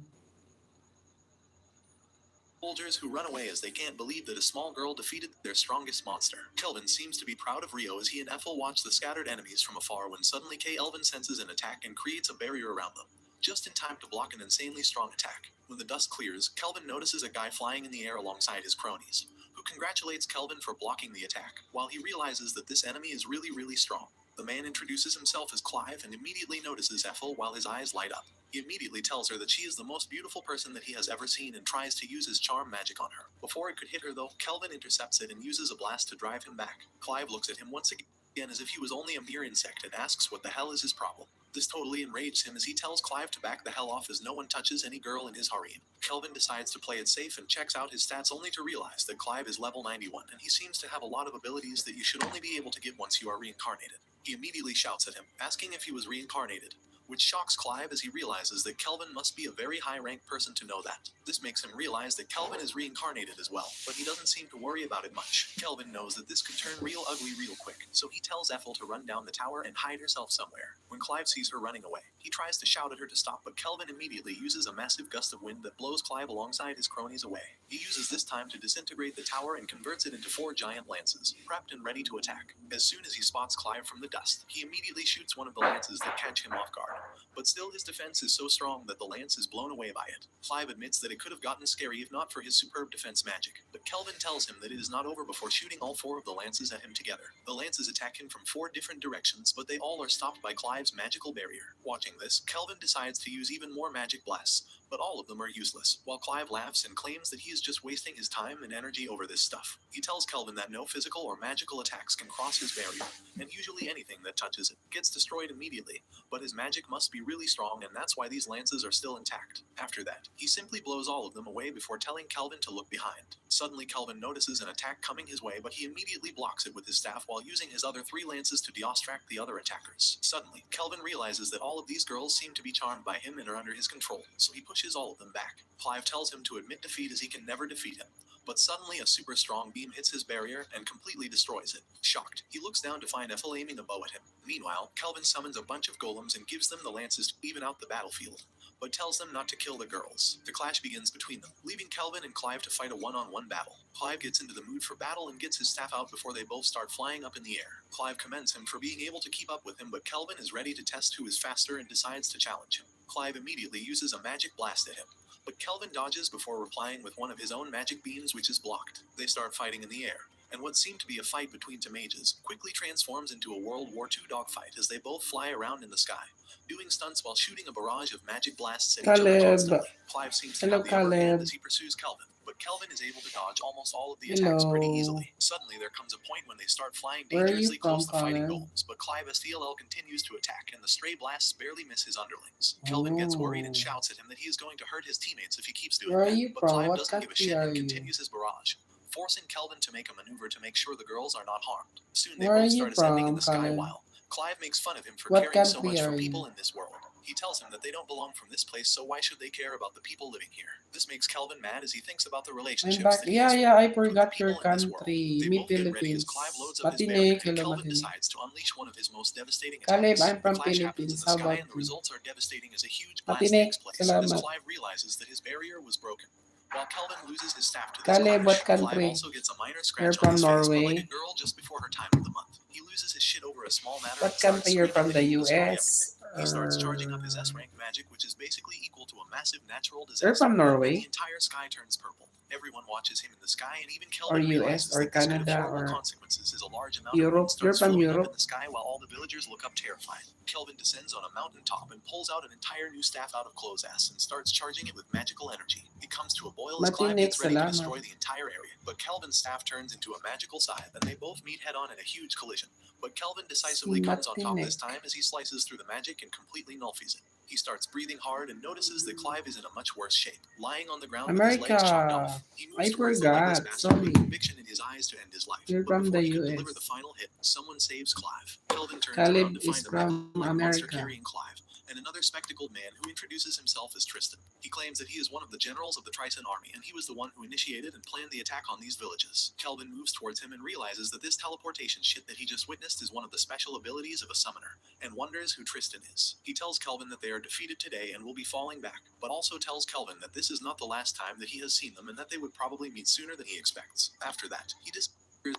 soldiers who run away as they can't believe that a small girl defeated their strongest monster. Kelvin seems to be proud of Rio as he and Ethel watch the scattered enemies from afar when suddenly Elven senses an attack and creates a barrier around them. just in time to block an insanely strong attack. When the dust clears, Kelvin notices a guy flying in the air alongside his cronies, who congratulates Kelvin for blocking the attack, while he realizes that this enemy is really strong. The man introduces himself as Clive and immediately notices Ethel while his eyes light up. He immediately tells her that she is the most beautiful person that he has ever seen and tries to use his charm magic on her. Before it could hit her though, Kelvin intercepts it and uses a blast to drive him back. Clive looks at him once again as if he was only a mere insect and asks what the hell is his problem. This totally enrages him as he tells Clive to back the hell off as no one touches any girl in his harem. Kelvin decides to play it safe and checks out his stats only to realize that Clive is level 91 and he seems to have a lot of abilities that you should only be able to get once you are reincarnated. He immediately shouts at him, asking if he was reincarnated, which shocks Clive as he realizes that Kelvin must be a very high-ranked person to know that. This makes him realize that Kelvin is reincarnated as well, but he doesn't seem to worry about it much. Kelvin knows that this could turn real ugly real quick, so he tells Ethel to run down the tower and hide herself somewhere. When Clive sees her running away, he tries to shout at her to stop, but Kelvin immediately uses a massive gust of wind that blows Clive alongside his cronies away. He uses this time to disintegrate the tower and converts it into 4 giant lances, prepped and ready to attack. As soon as he spots Clive from the dust, he immediately shoots one of the lances that catch him off guard. But still his defense is so strong that the lance is blown away by it. Clive admits that it could have gotten scary if not for his superb defense magic, but Kelvin tells him that it is not over before shooting all 4 of the lances at him together. The lances attack him from 4 different directions, but they all are stopped by Clive's magical barrier. Watching this, Kelvin decides to use even more magic blasts, but all of them are useless, while Clive laughs and claims that he is just wasting his time and energy over this stuff. He tells Kelvin that no physical or magical attacks can cross his barrier, and usually anything that touches it gets destroyed immediately, but his magic must be really strong and that's why these lances are still intact. After that, he simply blows all of them away before telling Kelvin to look behind. Suddenly Kelvin notices an attack coming his way, but he immediately blocks it with his staff while using his other 3 lances to distract the other attackers. Suddenly, Kelvin realizes that all of these girls seem to be charmed by him and are under his control, so he pushes all of them back. Clive tells him to admit defeat as he can never defeat him, but suddenly a super strong beam hits his barrier and completely destroys it. Shocked, he looks down to find Ethel aiming a bow at him. Meanwhile, Kelvin summons a bunch of golems and gives them the lances to even out the battlefield, but tells them not to kill the girls. The clash begins between them, leaving Kelvin and Clive to fight a one-on-one battle. Clive gets into the mood for battle and gets his staff out before they both start flying up in the air. Clive commends him for being able to keep up with him, but Kelvin is ready to test who is faster and decides to challenge him. Clive immediately uses a magic blast at him, but Kelvin dodges before replying with one of his own magic beams, which is blocked. They start fighting in the air, and what seemed to be a fight between 2 mages quickly transforms into a World War II dogfight as they both fly around in the sky, doing stunts while shooting a barrage of magic blasts at each other Caleb. constantly. Clive seems to Hello, have the upper hand Caleb. as he pursues Kelvin, but Kelvin is able to dodge almost all of the attacks pretty Hello. easily. Suddenly, there comes a point when they start flying Where are you dangerously close from, to fighting Caleb? golems, but Clive STLL continues to attack, and the stray blasts barely miss his underlings. Kelvin gets worried and Oh. shouts at him that he is going to hurt his teammates if he keeps doing Where are that, you but from? Clive What doesn't give a country shit are and you? continues his barrage, forcing Kelvin to make a maneuver to make sure the girls are not harmed. Soon they Where are both you start ascending in from, the sky Caleb? while Clive makes fun of him for What caring so country much for are people you? in this world. He tells him that they don't belong from this place, so why should they care about the people living here? This makes Kelvin mad as he thinks about the I'm relationships back. that he Yeah, has I with the forgot your people in this world. country. They Me both get ready as Philippines. Clive loads up his barrier, Matinik, and hello Kelvin Matinik. decides to unleash one of his most devastating Caleb, attacks. I'm The from clash happens in Philippines. the How sky, about and the you? results are devastating as a huge blast Matinik, takes place, as salamat. Clive realizes that his barrier was broken. While Kelvin loses his staff to this Caleb, what clash, Clive country? also gets a minor You're scratch on from his face, but like a Norway. girl just before her time of the month. He loses his shit over a small matter What and starts country? You're screaming from that the he will destroy everything. US. He starts charging up his S-rank magic, which is basically equal to a massive natural You're disaster, from and the Norway entire sky turns purple. Everyone watches him in the sky, and even or Kelvin US realizes or that this could have Canada horrible or consequences as a large amount of wind Europe. You're starts from floating up in Europe. the sky while all the villagers look up terrified. Kelvin descends on a mountain top and pulls out an entire new staff out of clothes ass and starts charging it with magical energy. It comes to a boil as Clive Matinik, gets ready to salamat. destroy the entire area, but Kelvin's staff turns into a magical scythe and they both meet head on in a huge collision. But Kelvin Si decisively comes on top this Matinik. time as he slices through the magic and completely nullifies it. He starts breathing hard and notices that Clive is in a much worse shape, lying on the ground with his legs chopped off. America. He I moves towards the legless forgot. bastard with Sorry. conviction in his eyes to end his life. You're But from before the he could deliver the US. final hit, someone saves Clive. Kelvin turns Caleb around to is find a from mecha-like monster America. carrying Clive, and another spectacled man who introduces himself as Tristan. He claims that he is one of the generals of the Triton army, and he was the one who initiated and planned the attack on these villages. Kelvin moves towards him and realizes that this teleportation shit that he just witnessed is one of the special abilities of a summoner, and wonders who Tristan is. He tells Kelvin that they are defeated today and will be falling back, but also tells Kelvin that this is not the last time that he has seen them and that they would probably meet sooner than he expects. After that, he disappears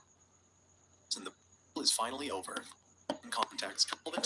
and the battle is finally over. And contacts Kelvin.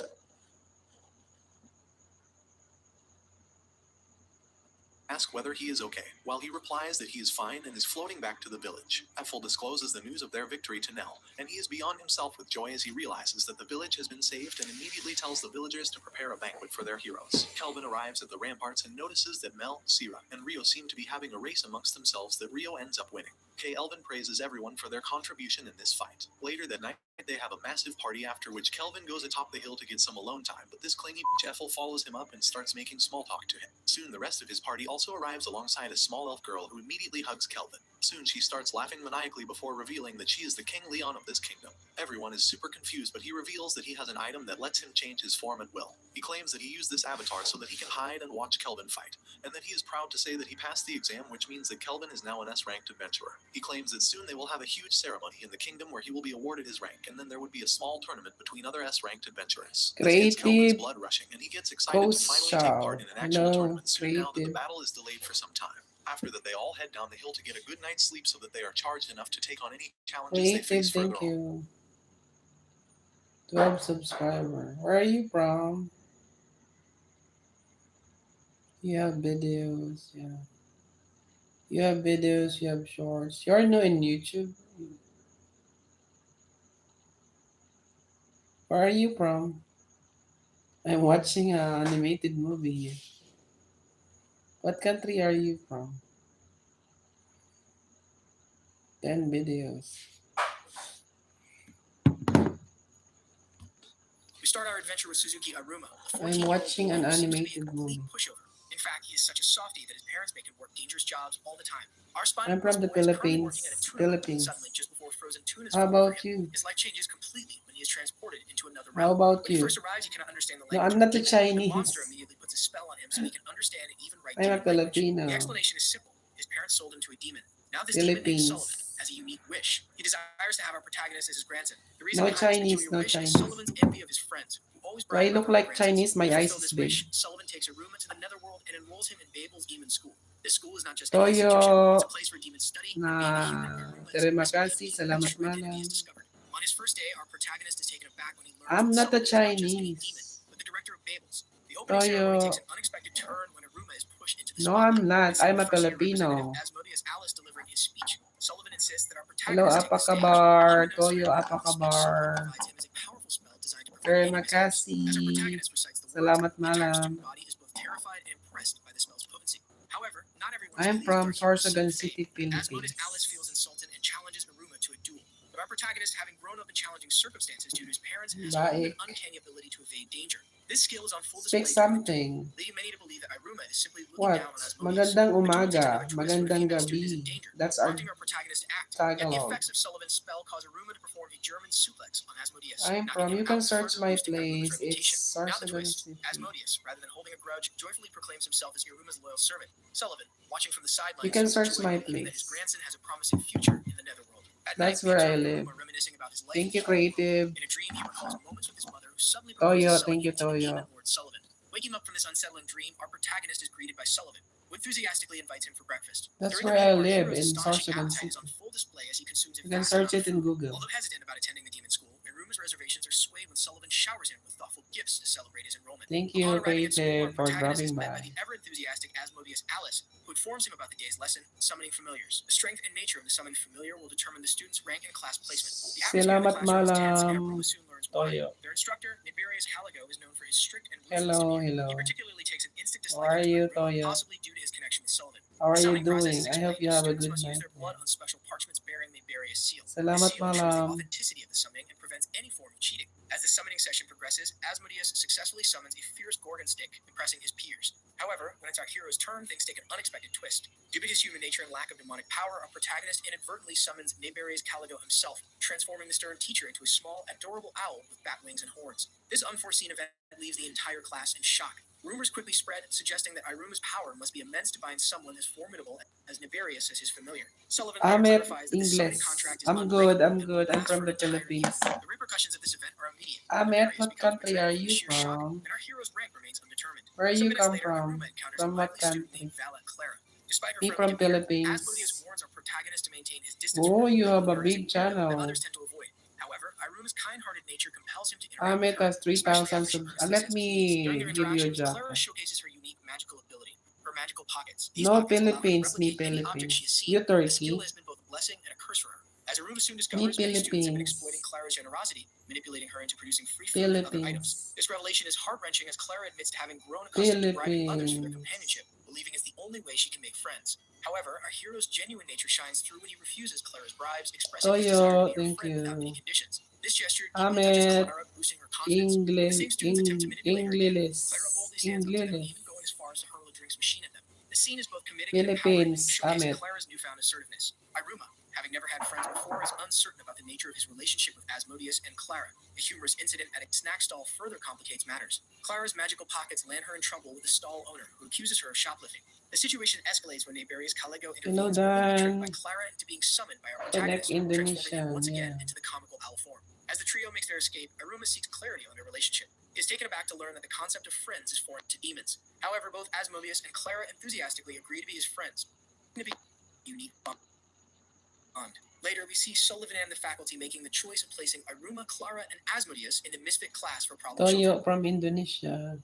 ask whether he is okay, while he replies that he is fine and is floating back to the village. Ethel discloses the news of their victory to Nell, and he is beyond himself with joy as he realizes that the village has been saved and immediately tells the villagers to prepare a banquet for their heroes. Kelvin arrives at the ramparts and notices that Mel, Sierra, and Rio seem to be having a race amongst themselves that Rio ends up winning. Elven praises everyone for their contribution in this fight. Later that night, they have a massive party after which Kelvin goes atop the hill to get some alone time, but this clingy bitch Ethel follows him up and starts making small talk to him. Soon the rest of his party also arrives alongside a small elf girl who immediately hugs Kelvin. Soon she starts laughing maniacally before revealing that she is the King Leon of this kingdom. Everyone is super confused, but he reveals that he has an item that lets him change his form at will. He claims that he used this avatar so that he can hide and watch Kelvin fight, and that he is proud to say that he passed the exam, which means that Kelvin is now an S-ranked adventurer. He claims that soon they will have a huge ceremony in the kingdom where he will be awarded his rank, and then there would be a small tournament between other S-ranked adventurers. This gets Kelvin's Creative blood rushing, and he gets excited to finally take part in an actual Hello, tournament soon now that the creative. battle is delayed for some time. After that, they all head down the hill to get a good night's sleep so that they are charged enough to take on any challenges they Creative, face further thank on. you. 12 subscriber. Where are you from? You have videos, yeah. You have videos, you have shorts. You're new in YouTube. Where are you from? I'm watching an animated movie. What country are you from? 10 videos. We start our adventure with Suzuki Aruma, a I'm 14-year-old watching an who seems to be a animated complete movie. pushover. In fact, he is such a softie that his parents make him work dangerous jobs all the time. Our I'm spinal from the boy is currently Philippines. working at a tuna market. Philippines. Suddenly, just before frozen tuna is How full for about him, you? his life changes completely when he is transported into another How realm. about When he you? first arrives, he cannot understand the No, language I'm of not the a demon. The monster Chinese. immediately puts a spell on him so he can understand and even write I'm a demon language. Filipino. The explanation is simple. His parents sold him to a demon. Now this demon named Sullivan Philippines. has a unique wish. He desires to have our protagonist as his grandson. The reason No behind this Chinese, peculiar no wish is Chinese. Sullivan's envy of his friends, who always Do I brag look about their like grandsons. Chinese? My To eyes fulfill is this big. wish, Sullivan takes Aruma to the netherworld and enrolls him in Babel's demon school. This school is not just any institution, Toyo it's a place where demons study na and being a human Aruma is terima progressively kasih. being Salamat shredded and he malam. is discovered. On his first day, our protagonist is taken aback when he learns I'm that not a Sullivan is not just any demon, Chinese. but the director of Babel's. The opening ceremony takes Toyo. an unexpected turn when Aruma is pushed into the No, spotlight. I'm not. Instead I'm of a first-year representative Filipino. Asmodeus Alice delivering his speech, Sullivan insists that our Hello, protagonist take the stage. apakabar. Unbeknownst to Toyo, him, the speech Sullivan apakabar. provides him is a powerful spell designed to prevent Terima any mishaps. As our kasih. protagonist recites the words, Salamat the entire malam. student body is both terrified and impressed by the spell's potency. However, not everyone I'm believes from our hero's Sorsogon sudden fate. City, Asmodeus Alice Philippines. feels insulted and challenges Aruma to a duel. But our protagonist, having grown up in challenging circumstances due to his parents, has honed an Baik. uncanny ability to evade danger. This skill is on full Speak display during the duel, something. leading many to believe that Aruma is simply looking What? down on Asmodeus. Magandang The duel takes umaga. another twist when a Magandang female student is in gabi. danger, That's our prompting our protagonist to act. Yet the Tagalog. effects of Sullivan's spell cause Aruma to perform a German suplex on Asmodeus, I'm knocking from. him You out can and search further my boosting Aruma's place. reputation. It's Now the Sorsogon twist: City. Asmodeus, rather than holding a grudge, joyfully proclaims himself as Aruma's loyal servant. Sullivan, watching from the sidelines, You can feels search joy my believing that his place. grandson has a promising future in the netherworld. At night, That's we where I observe live. Aruma reminiscing about his life Thank in you, the Hall of Hope. creative. In a dream, he recalls moments with his mother, who suddenly Toyo, proposes selling thank you, him to the demon Toyo. Lord Sullivan. Waking up from this unsettling dream, our protagonist is greeted by Sullivan, who enthusiastically invites him for breakfast. That's During the where I meal, our live, hero's in astonishing Sorsogon appetite is on City. full display as he consumes a You can vast search amount it of in food. Google. Although hesitant about attending the demon school, Aruma's reservations are swayed when Sullivan showers him with thoughtful gifts to celebrate his enrollment. Thank Upon you, arriving at school, our creative, for protagonist is dropping met by by. the ever-enthusiastic Asmodeus Alice, who informs him about the day's lesson, summoning familiars. The strength and nature of the summoned familiar will determine the student's rank and class placement. The atmosphere in the Salamat classroom is tense, and malam, Aruma soon learns why. Toyo. Their instructor, Niberius Haligo, is known for his strict and ruthless Hello, demeanor. He hello. particularly takes an instant How dislike are to you, Aruma, Toyo? possibly due to his connection with Sullivan. How are The you summoning process doing? is I hope explained. you have a Students good must use night. their blood on special parchments bearing Niberius seal. This Salamat seal ensures the malam. authenticity of the summoning and prevents any form of cheating. As the summoning session progresses, Asmodeus successfully summons a fierce Gorgon stick, impressing his peers. However, when it's our hero's turn, things take an unexpected twist. Due to his human nature and lack of demonic power, our protagonist inadvertently summons Niberius Caligo himself, transforming the stern teacher into a small, adorable owl with bat wings and horns. This unforeseen event leaves the entire class in shock. Rumors quickly spread, suggesting that Iruma's power must be immense to bind someone as formidable as Niberius as his familiar. Sullivan later Ahmed, clarifies that this summoning English. contract is I'm unbreakable good, I'm and will good. I'm last from for the an entire year. Philippines. The repercussions of this event are immediate. Ahmed, Niberius what becomes country betrayed are from you sheer shock, from? and our hero's rank remains undetermined. Where Some you minutes come later, from? Aruma encounters From a what lively student country? named Vala Clara. Despite her Me friendly from demeanor, Philippines. Asmodeus warns our protagonist to maintain his distance Oh, from her, you have a encouraging big him that channel. others tend to avoid. However, Iruma's kind-hearted nature compels him to interact with Ahmed her, has especially 3,000 after she subs. earns the Let sense of peace. During me their give you a interaction, job. Clara showcases her unique magical ability. Her magical pockets. These No pockets allow her to Philippines, me replicate any object she has Philippines. seen. You The skill Turkey. has been both a blessing and a curse for her. As Aruma soon Me discovers, many students have been exploiting Philippines. Clara's generosity, manipulating her into producing free food and other items. Philippines. This revelation is heart-wrenching as Clara admits to having grown accustomed to bribing others for their Philippines. companionship, believing it's the only way she can make friends. However, our hero's genuine nature shines through when he refuses Clara's bribes, expressing his desire to Toyo, be her thank friend without any you. conditions. This gesture deeply touches Ahmed, Clara, boosting her confidence. When the same students attempt to manipulate her again, Clara Englilis. boldly stands up to them, Englilis. even going as far as to hurl a drinks machine at them. The scene is both comedic and empowering, Philippines, showcasing Ahmed. Clara's newfound assertiveness. Iruma, having never had friends before, is uncertain about the nature of his relationship with Asmodeus and Clara. A humorous incident at a snack stall further complicates matters. Clara's magical pockets land her in trouble with the stall owner, who accuses her of shoplifting. The situation escalates when Naberius Caligo intervenes, only tricked by Clara into being summoned by our Connect protagonist, transforming him Indonesia. once again Yeah. into the comical owl form. As the trio makes their escape, Iruma seeks clarity on their relationship. He is taken aback to learn that the concept of friends is foreign to demons. However, both Asmodeus and Clara enthusiastically agree to be his friends. To be a unique bond. Later, we see Sullivan and the faculty making the choice of placing Iruma, Clara, and Asmodeus in the misfit class for problem children. Toyo from Indonesia.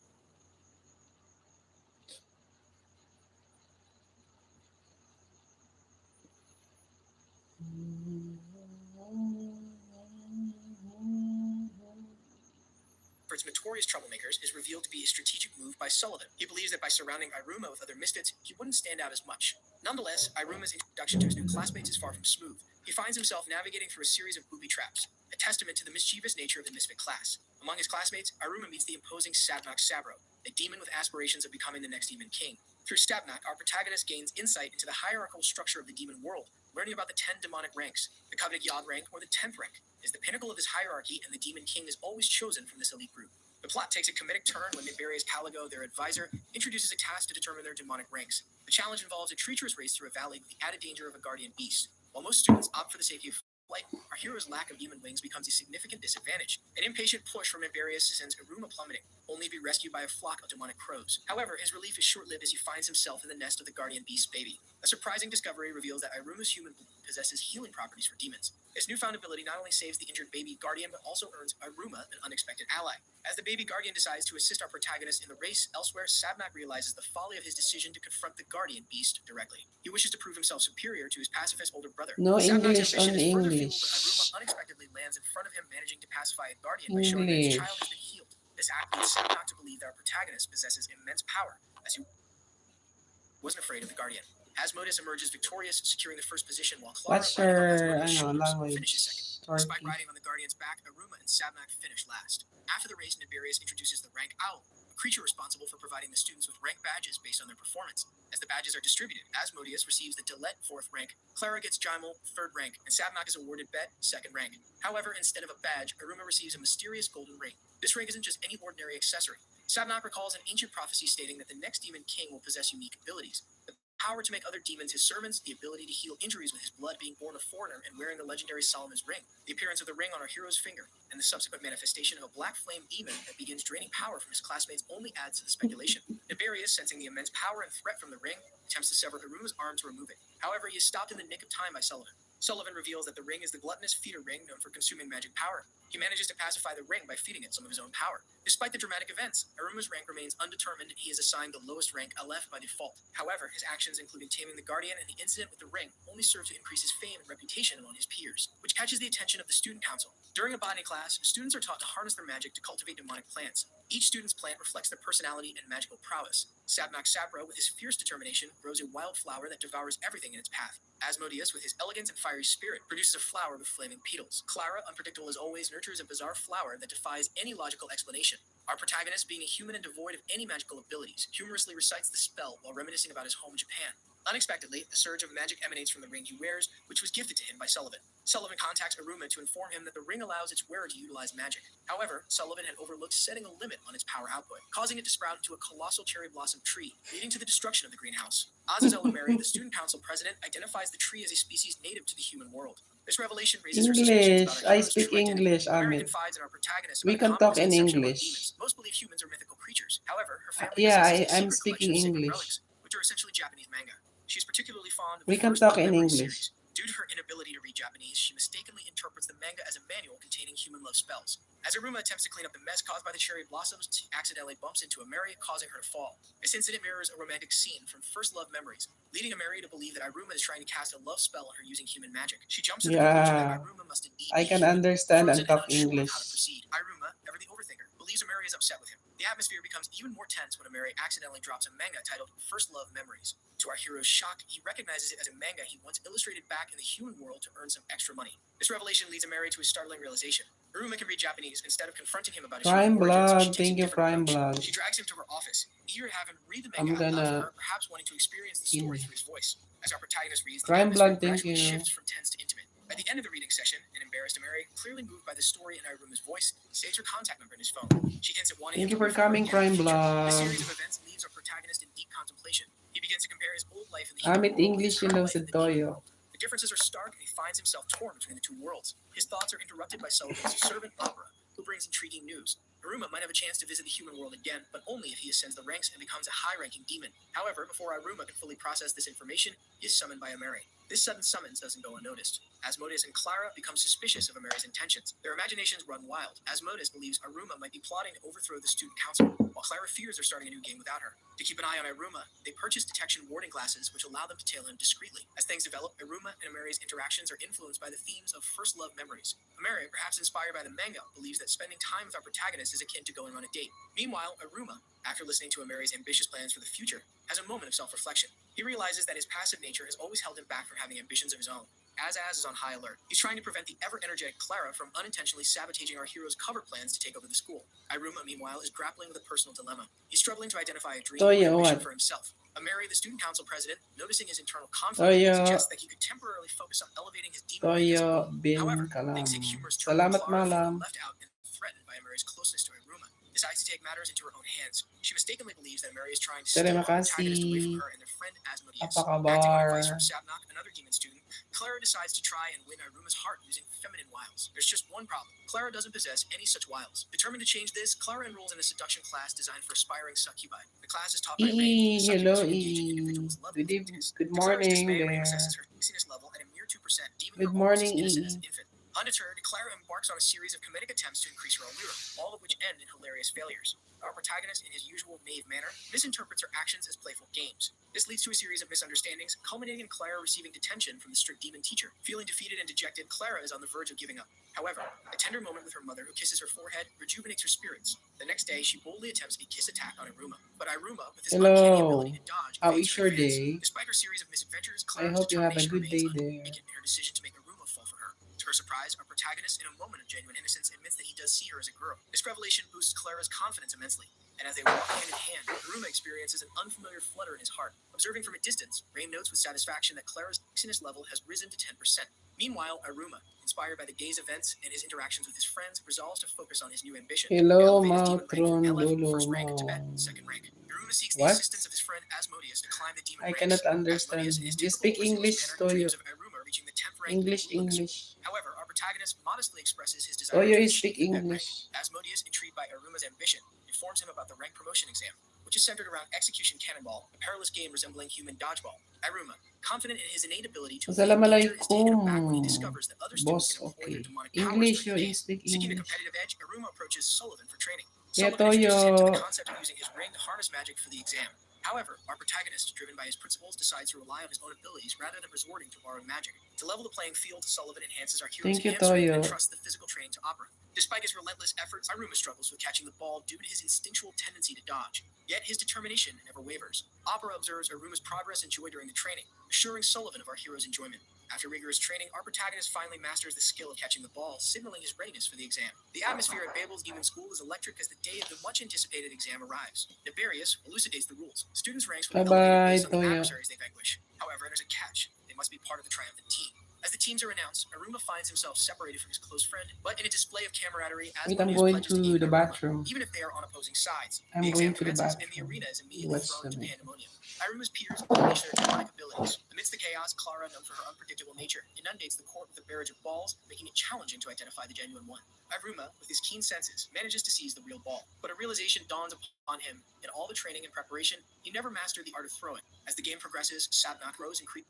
For its notorious troublemakers is revealed to be a strategic move by Sullivan. He believes that by surrounding Iruma with other misfits, he wouldn't stand out as much. Nonetheless, Iruma's introduction to his new classmates is far from smooth. He finds himself navigating through a series of booby traps, a testament to the mischievous nature of the misfit class. Among his classmates, Iruma meets the imposing Sabnak Sabro, a demon with aspirations of becoming the next demon king. Through Sabnak, our protagonist gains insight into the hierarchical structure of the demon world, learning about the 10 demonic ranks. The Covenant Yod rank, or the 10th rank, is the pinnacle of this hierarchy, and the demon king is always chosen from this elite group. The plot takes a comedic turn when Naberius Caligo, their advisor, introduces a task to determine their demonic ranks. The challenge involves a treacherous race through a valley with the added danger of a guardian beast. While most students opt for the safety of flight, our hero's lack of demon wings becomes a significant disadvantage. An impatient push from Naberius sends Iruma plummeting, only to be rescued by a flock of demonic crows. However, his relief is short-lived as he finds himself in the nest of the guardian beast's baby. A surprising discovery reveals that Iruma's human blood possesses healing properties for demons. This newfound ability not only saves the injured baby guardian, but also earns Iruma an unexpected ally. As the baby guardian decides to assist our protagonist in the race elsewhere, Sabnak realizes the folly of his decision to confront the guardian beast directly. He wishes to prove himself superior to his pacifist older brother. No Sabnak's English, ambition only is further fueled English. when Iruma unexpectedly lands in front of him, managing to pacify a guardian by showing that his child has been healed. This act leads Sabnak to believe that our protagonist possesses immense power, as he wasn't afraid of the guardian. Asmodeus emerges victorious, securing the first position, while Clara, What's riding on her Asmodeus' shoulders, language? finishes second. Despite Turkey. riding on the guardian's back, Iruma and Sabnak finish last. After the race, Naberius introduces the rank owl, a creature responsible for providing the students with rank badges based on their performance. As the badges are distributed, Asmodeus receives the Delet 4th rank, Clara gets Jaimel 3rd rank, and Sabnak is awarded Bet 2nd rank. However, instead of a badge, Iruma receives a mysterious golden ring. This ring isn't just any ordinary accessory. Sabnak recalls an ancient prophecy stating that the next demon king will possess unique abilities. The power to make other demons his servants, the ability to heal injuries with his blood being born a foreigner, and wearing the legendary Solomon's ring. The appearance of the ring on our hero's finger, and the subsequent manifestation of a black flame demon that begins draining power from his classmates only adds to the speculation. Naberius, sensing the immense power and threat from the ring, attempts to sever Iruma's arm to remove it. However, he is stopped in the nick of time by Sullivan. Sullivan reveals that the ring is the gluttonous feeder ring known for consuming magic power. He manages to pacify the ring by feeding it some of his own power. Despite the dramatic events, Iruma's rank remains undetermined and he is assigned the lowest rank, Aleph, by default. However, his actions, including taming the guardian and the incident with the ring, only serve to increase his fame and reputation among his peers, which catches the attention of the student council. During a botany class, students are taught to harness their magic to cultivate demonic plants. Each student's plant reflects their personality and magical prowess. Sabnak Sabro, with his fierce determination, grows a wild flower that devours everything in its path. Asmodeus, with his elegance and fiery spirit, produces a flower with flaming petals. Clara, unpredictable as always, nurtures a bizarre flower that defies any logical explanation. Our protagonist, being a human and devoid of any magical abilities, humorously recites the spell while reminiscing about his home Japan. Unexpectedly, a surge of magic emanates from the ring he wears, which was gifted to him by Sullivan. Sullivan contacts Iruma to inform him that the ring allows its wearer to utilize magic. However, Sullivan had overlooked setting a limit on its power output, causing it to sprout into a colossal cherry blossom tree, leading to the destruction of the greenhouse. Azazel Omeri, the student council president, identifies the tree as a species native to the human world. This revelation raises her suspicions about English. our I hero's speak true identity. English, Omeri Ahmed. confides in our protagonist We about a can common talk in misconception about English. demons. Most believe humans are mythical creatures. However, her family Yeah, possesses a I'm secret speaking collection of sacred English. relics, which are essentially Japanese manga. She is particularly fond of We the can first talk in Memory English. series. Due to her inability to read Japanese, she mistakenly interprets the manga as a manual containing human love spells. As Aruma attempts to clean up the mess caused by the cherry blossoms, she accidentally bumps into Ameri, causing her to fall. This incident mirrors a romantic scene from First Love Memories, leading Ameri to believe that Iruma is trying to cast a love spell on her using human magic. She jumps to the conclusion that Yeah, Iruma must indeed I be can human, understand and frozen and talk unsure of how to English. proceed. Iruma, ever the overthinker, believes Ameri is upset with him. The atmosphere becomes even more tense when Ameri accidentally drops a manga titled First Love Memories. To our hero's shock, he recognizes it as a manga he once illustrated back in the human world to earn some extra money. This revelation leads Ameri to a startling realization. Aruma can read Japanese. Instead of confronting him about his Prime human origins, she Blood, takes a thank you, different Prime approach. Blood. She drags him to her office, eager to have him read the I'm manga out loud for gonna her, perhaps wanting to experience the story through his voice. As our protagonist reads, the Prime atmosphere Blood, thank gradually you. shifts from tense to intimate. At the end of the reading session, an embarrassed Ameri, clearly moved by the story in Iruma's voice, saves her contact number in his phone. She hints at wanting Thank him you to for read her coming, again in Prime the future. This Blood. series of events leaves our protagonist in deep contemplation. He begins to compare his old life in the Amit human world with English his yun current daw life si in the demon Toyo. world. The differences are stark, and he finds himself torn between the two worlds. His thoughts are interrupted by Sullivan's servant Opera, who brings intriguing news. Aruma might have a chance to visit the human world again, but only if he ascends the ranks and becomes a high-ranking demon. However, before Aruma can fully process this information, he is summoned by Ameri. This sudden summons doesn't go unnoticed. Asmodeus and Clara become suspicious of Ameri's intentions. Their imaginations run wild. Asmodeus believes Aruma might be plotting to overthrow the student council, while Clara fears they're starting a new game without her. To keep an eye on Aruma, they purchase detection warding glasses, which allow them to tail him discreetly. As things develop, Aruma and Ameri's interactions are influenced by the themes of first love memories. Ameri, perhaps inspired by the manga, believes that spending time with our protagonist is akin to going on a date. Meanwhile, Aruma, after listening to Ameri's ambitious plans for the future, has a moment of self-reflection. He realizes that his passive nature has always held him back from having ambitions of his own. Az is on high alert. He's trying to prevent the ever-energetic Clara from unintentionally sabotaging our hero's cover plans to take over the school. Iruma, meanwhile, is grappling with a personal dilemma. He's struggling to identify a dream or Toyo, ambition what? for himself. Ameri, the student council president, noticing his internal conflict, Toyo, suggests that he could temporarily focus on elevating his demon rank as a Toyo, goal. Bin However, Kalam. things take humorous turn when Salamat, Clara, feeling Malam. left out and threatened by Ameri's closeness to Iruma, decides to take matters into her own hands. She mistakenly believes that Ameri is trying to steal Terima our protagonist away from kasih. her and their friend Asmodeus. Apakabar. Acting on advice from Sapnok, another demon student, Clara decides to try and win Iruma's heart using feminine wiles. There's just one problem. Clara doesn't possess any such wiles. Determined to change this, Clara enrolls in a seduction class designed for aspiring succubi. The class is taught by Rain, the Hello, succubus who engage in individuals' love Good instincts. good To Clara's morning dismay, Rain there. assesses her sexiness level at a mere 2%, deeming Good her almost as morning, innocent as E. an infant. Undeterred, Clara embarks on a series of comedic attempts to increase her allure, all of which end in hilarious failures. Our protagonist, in his usual knave manner, misinterprets her actions as playful games. This leads to a series of misunderstandings, culminating in Clara receiving detention from the strict demon teacher. Feeling defeated and dejected, Clara is on the verge of giving up. However, a tender moment with her mother, who kisses her forehead, rejuvenates her spirits. The next day, she boldly attempts a kiss attack on Iruma. But Iruma, with his uncanny Hello. ability to dodge, How evades is her your advance. day? Despite her series of misadventures, I Clara's hope you have a determination good day remains there. unbroken in her decision to make Iruma fall for her. To her surprise, our protagonist, in a moment of genuine innocence, admits that he does see her as a girl. This revelation boosts Clara's confidence immensely, and as they walk hand in hand, Iruma experiences an unfamiliar flutter in his heart. Observing from a distance, Rain notes with satisfaction that Clara's sexiness level has risen to 10%. Meanwhile, Iruma, inspired by the day's events and his interactions with his friends, resolves to focus on his new ambition. Hello, Elevate his demon rank from Matron LF, Lolo first rank, to Mo. Bet, second rank. Iruma seeks the What? assistance of his friend Asmodeus to climb the demon I ranks. cannot understand. Asmodeus, in his You typical speak merciless English, manner, Toyo. dreams of Iruma reaching the 10th rank in the English, Blue Lagoon. English. However, our protagonist modestly expresses his desire Toyo, to you achieve speak that rank. English. Asmodeus, intrigued by Iruma's ambition, informs him about the rank promotion exam, which is centered around Execution Cannonball, a perilous game resembling human dodgeball. Iruma, confident in his innate ability to evade danger, is taken aback when he Assalamualaikum. discovers that other students Boss, can employ okay. their demonic powers English, during the you game. speak Seeking a English. competitive edge, Iruma approaches Sullivan for training. Yeah, Sullivan introduces him to the Toyo. concept of using his ring to harness magic for the exam. However, our protagonist, driven by his principles, decides to rely on his own abilities rather than resorting to borrowed magic. To level the playing field, Sullivan enhances our hero's Thank you, hand strength and Toyo. trusts the physical training to Opera. Despite his relentless efforts, Iruma struggles with catching the ball due to his instinctual tendency to dodge. Yet his determination never wavers. Opera observes Iruma's progress and joy during the training, assuring Sullivan of our hero's enjoyment. After rigorous training, our protagonist finally masters the skill of catching the ball, signaling his readiness for the exam. The atmosphere at Babel's Demon School is electric as the day of the much-anticipated exam arrives. Nefarious elucidates the rules. Students' ranks will be elevated Bye-bye, based on the Toyo. adversaries they vanquish. However, there's a catch. They must be part of the triumphant team. As the teams are announced, Iruma finds himself separated from his close friend, but in a display of camaraderie, Wait, I'm Asmodeus going pledges to to aid the Iruma, bathroom. even if they are on opposing sides. I'm The exam going to the commences, and the bathroom. arena is immediately What's thrown the into name? pandemonium. Iruma's peers unleash their demonic abilities. Amidst the chaos, Clara, known for her unpredictable nature, inundates the court with a barrage of balls, making it challenging to identify the genuine one. Iruma, with his keen senses, manages to seize the real ball, but a realization dawns upon him. In all the training and preparation, he never mastered the art of throwing. As the game progresses, Sapnok grows and creeps.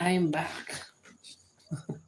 I'm back. An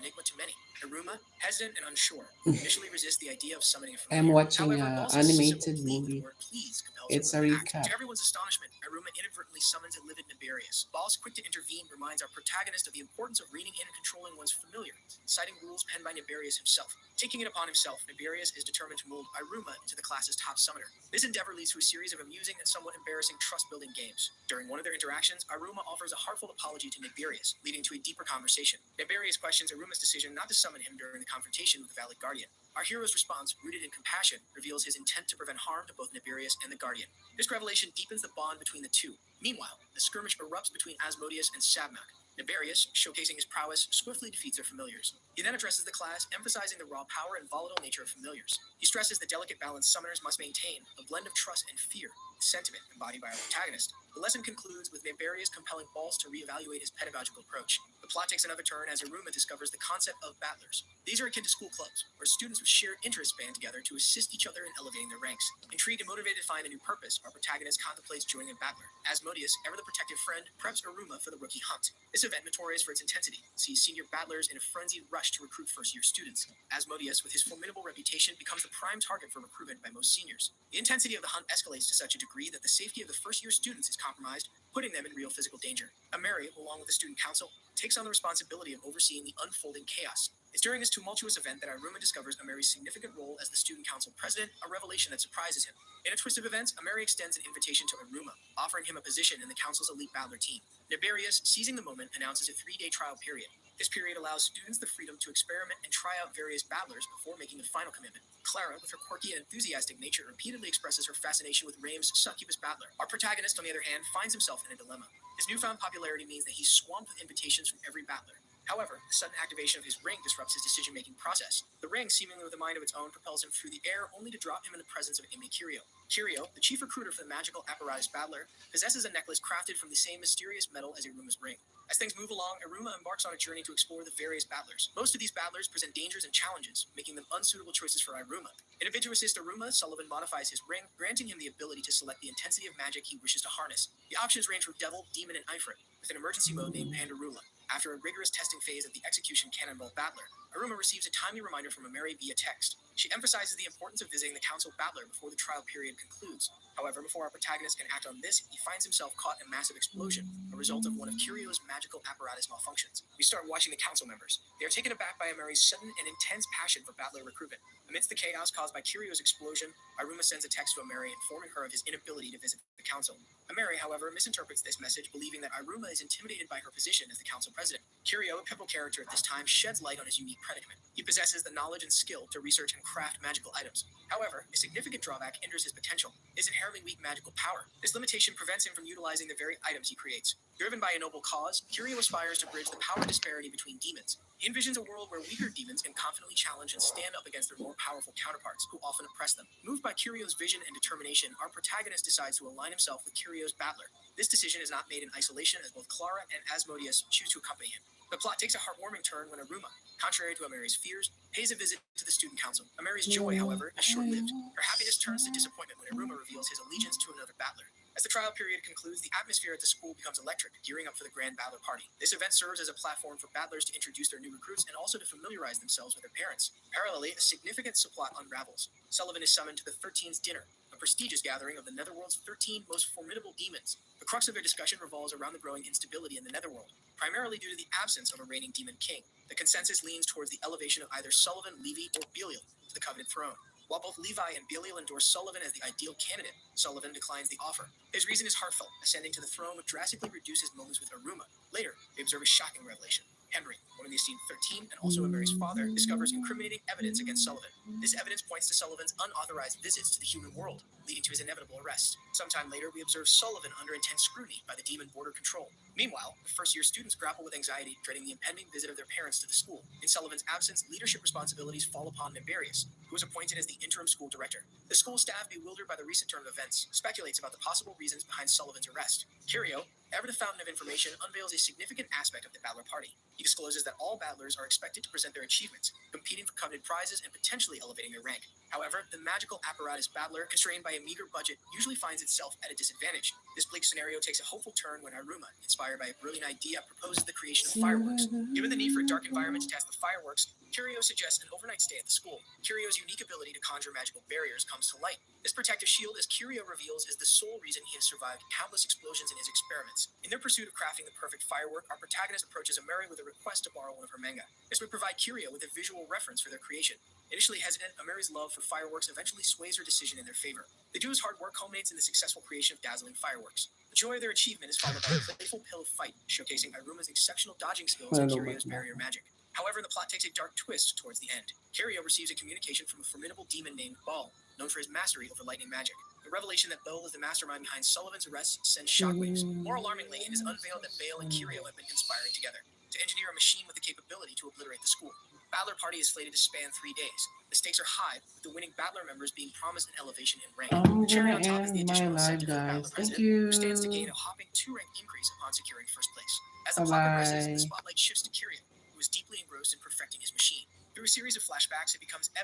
enigma to many. Aruma, hesitant and unsure, initially resists the idea of summoning a familiar. I'm watching However, a Balsa's simple animated plea with the movie. word please compels It's a Aruma to act. recap. To everyone's astonishment, Aruma inadvertently summons a livid Nibarius. Bals, quick to intervene, reminds our protagonist of the importance of reining in and controlling one's familiar, citing rules penned by Nibarius himself. Taking it upon himself, Nibarius is determined to mold Aruma into the class's top summoner. This endeavor leads to a series of amusing and somewhat embarrassing trust-building games. During one of their interactions, Aruma offers a heartfelt apology to Nibarius, leading to a deeper conversation. Nibarius questions Aruma's decision not to summon him during the confrontation with the Valid Guardian. Our hero's response, rooted in compassion, reveals his intent to prevent harm to both Nibarius and the Guardian. This revelation deepens the bond between the two. Meanwhile, a skirmish erupts between Asmodeus and Sabmak. Nibarius, showcasing his prowess, swiftly defeats their familiars. He then addresses the class, emphasizing the raw power and volatile nature of familiars. He stresses the delicate balance summoners must maintain, a blend of trust and fear, a sentiment embodied by our protagonist. The lesson concludes with Nibarius compelling Bals to reevaluate his pedagogical approach. The plot takes another turn as Aruma discovers the concept of battlers. These are akin to school clubs, where students with shared interests band together to assist each other in elevating their ranks. Intrigued and motivated to find a new purpose, our protagonist contemplates joining a battler. Asmodeus, ever the protective friend, preps Aruma for the rookie hunt. This event, notorious for its intensity, sees senior battlers in a frenzied rush to recruit first-year students. Asmodeus, with his formidable reputation, becomes the prime target for recruitment by most seniors. The intensity of the hunt escalates to such a degree that the safety of the first-year students is compromised, putting them in real physical danger. Ameri, along with the student council, takes on the responsibility of overseeing the unfolding chaos. It's during this tumultuous event that Aruma discovers Ameri's significant role as the student council president, a revelation that surprises him. In a twist of events, Ameri extends an invitation to Aruma, offering him a position in the council's elite battler team. Nibarius, seizing the moment, announces a 3-day trial period. This period allows students the freedom to experiment and try out various battlers before making the final commitment. Clara, with her quirky and enthusiastic nature, repeatedly expresses her fascination with Raim's succubus battler. Our protagonist, on the other hand, finds himself in a dilemma. His newfound popularity means that he's swamped with invitations from every battler. However, the sudden activation of his ring disrupts his decision-making process. The ring, seemingly with a mind of its own, propels him through the air, only to drop him in the presence of Amy Curio. Curio, the chief recruiter for the magical apparatus battler, possesses a necklace crafted from the same mysterious metal as Aruma's ring. As things move along, Aruma embarks on a journey to explore the various battlers. Most of these battlers present dangers and challenges, making them unsuitable choices for Aruma. In a bid to assist Aruma, Sullivan modifies his ring, granting him the ability to select the intensity of magic he wishes to harness. The options range from Devil, Demon, and Ifrit, with an emergency mode named Pandarula. After a rigorous testing phase of the Execution Cannonball Battler, Aruma receives a timely reminder from Ameri via text. She emphasizes the importance of visiting the Council Battler before the trial period concludes. However, before our protagonist can act on this, he finds himself caught in a massive explosion, a result of one of Curio's magical apparatus malfunctions. We start watching the Council members. They are taken aback by Ameri's sudden and intense passion for Battler recruitment. Amidst the chaos caused by Curio's explosion, Aruma sends a text to Ameri informing her of his inability to visit the Council. Ameri, however, misinterprets this message, believing that Aruma is intimidated by her position as the Council president. Curio, a pivotal character at this time, sheds light on his unique predicament. He possesses the knowledge and skill to research and craft magical items. However, a significant drawback hinders his potential: his inherently weak magical power. This limitation prevents him from utilizing the very items he creates. Driven by a noble cause, Curio aspires to bridge the power disparity between demons. He envisions a world where weaker demons can confidently challenge and stand up against their more powerful counterparts, who often oppress them. Moved by Curio's vision and determination, our protagonist decides to align himself with Curio's battler. This decision is not made in isolation, as both Clara and Asmodeus choose to accompany him. The plot takes a heartwarming turn when Aruma, contrary to Ameri's fears, pays a visit to the student council. Ameri's joy, however, is short-lived. Her happiness turns to disappointment when Aruma reveals his allegiance to another battler. As the trial period concludes, the atmosphere at the school becomes electric, gearing up for the grand battler party. This event serves as a platform for battlers to introduce their new recruits and also to familiarize themselves with their parents. Parallelly, a significant subplot unravels. Sullivan is summoned to the 13's dinner, a prestigious gathering of the Netherworld's 13 most formidable demons. The crux of their discussion revolves around the growing instability in the Netherworld, primarily due to the absence of a reigning demon king. The consensus leans towards the elevation of either Sullivan, Levy, or Belial to the coveted throne. While both Levi and Belial endorse Sullivan as the ideal candidate, Sullivan declines the offer. His reason is heartfelt: ascending to the throne would drastically reduce his moments with Aruma. Later, we observe a shocking revelation. Henry, one of the esteemed 13 and also Mary's father, discovers incriminating evidence against Sullivan. This evidence points to Sullivan's unauthorized visits to the human world, leading to his inevitable arrest. Sometime later, we observe Sullivan under intense scrutiny by the demon border control. Meanwhile, the first-year students grapple with anxiety, dreading the impending visit of their parents to the school. In Sullivan's absence, leadership responsibilities fall upon Nibarius, who is appointed as the interim school director. The school staff, bewildered by the recent turn of events, speculates about the possible reasons behind Sullivan's arrest. Curio, Ever the Fountain of Information unveils a significant aspect of the Battler Party. He discloses that all battlers are expected to present their achievements, competing for coveted prizes and potentially elevating their rank. However, the magical apparatus battler, constrained by a meager budget, usually finds itself at a disadvantage. This bleak scenario takes a hopeful turn when Iruma, inspired by a brilliant idea, proposes the creation of fireworks. Given the need for a dark environment to test the fireworks, Curio suggests an overnight stay at the school. Curio's unique ability to conjure magical barriers comes to light. This protective shield, as Curio reveals, is the sole reason he has survived countless explosions in his experiments. In their pursuit of crafting the perfect firework, our protagonist approaches Ameri with a request to borrow one of her manga. This would provide Curio with a visual reference for their creation. Initially hesitant, Ameri's love for fireworks eventually sways her decision in their favor. The duo's hard work culminates in the successful creation of dazzling fireworks. The joy of their achievement is followed by a playful pill of fight, showcasing Iruma's exceptional dodging skills and Curio's barrier magic. However, the plot takes a dark twist towards the end. Curio receives a communication from a formidable demon named Ball, known for his mastery over lightning magic. The revelation that Bell is the mastermind behind Sullivan's arrest sends shockwaves. More alarmingly, it is unveiled that Bale and Curio have been conspiring together to engineer a machine with the capability to obliterate the school. Battler Party is slated to span 3 days. The stakes are high, with the winning Battler members being promised an elevation in rank. I'm The cherry gonna on top is the end my additional live, incentive for the guys. Battler Thank president, you. who stands to gain a hopping 2-rank increase upon securing first place. As the plot progresses, the Bye-bye. spotlight shifts to Curio, who is deeply engrossed in perfecting his machine. Through a series of flashbacks, it becomes evident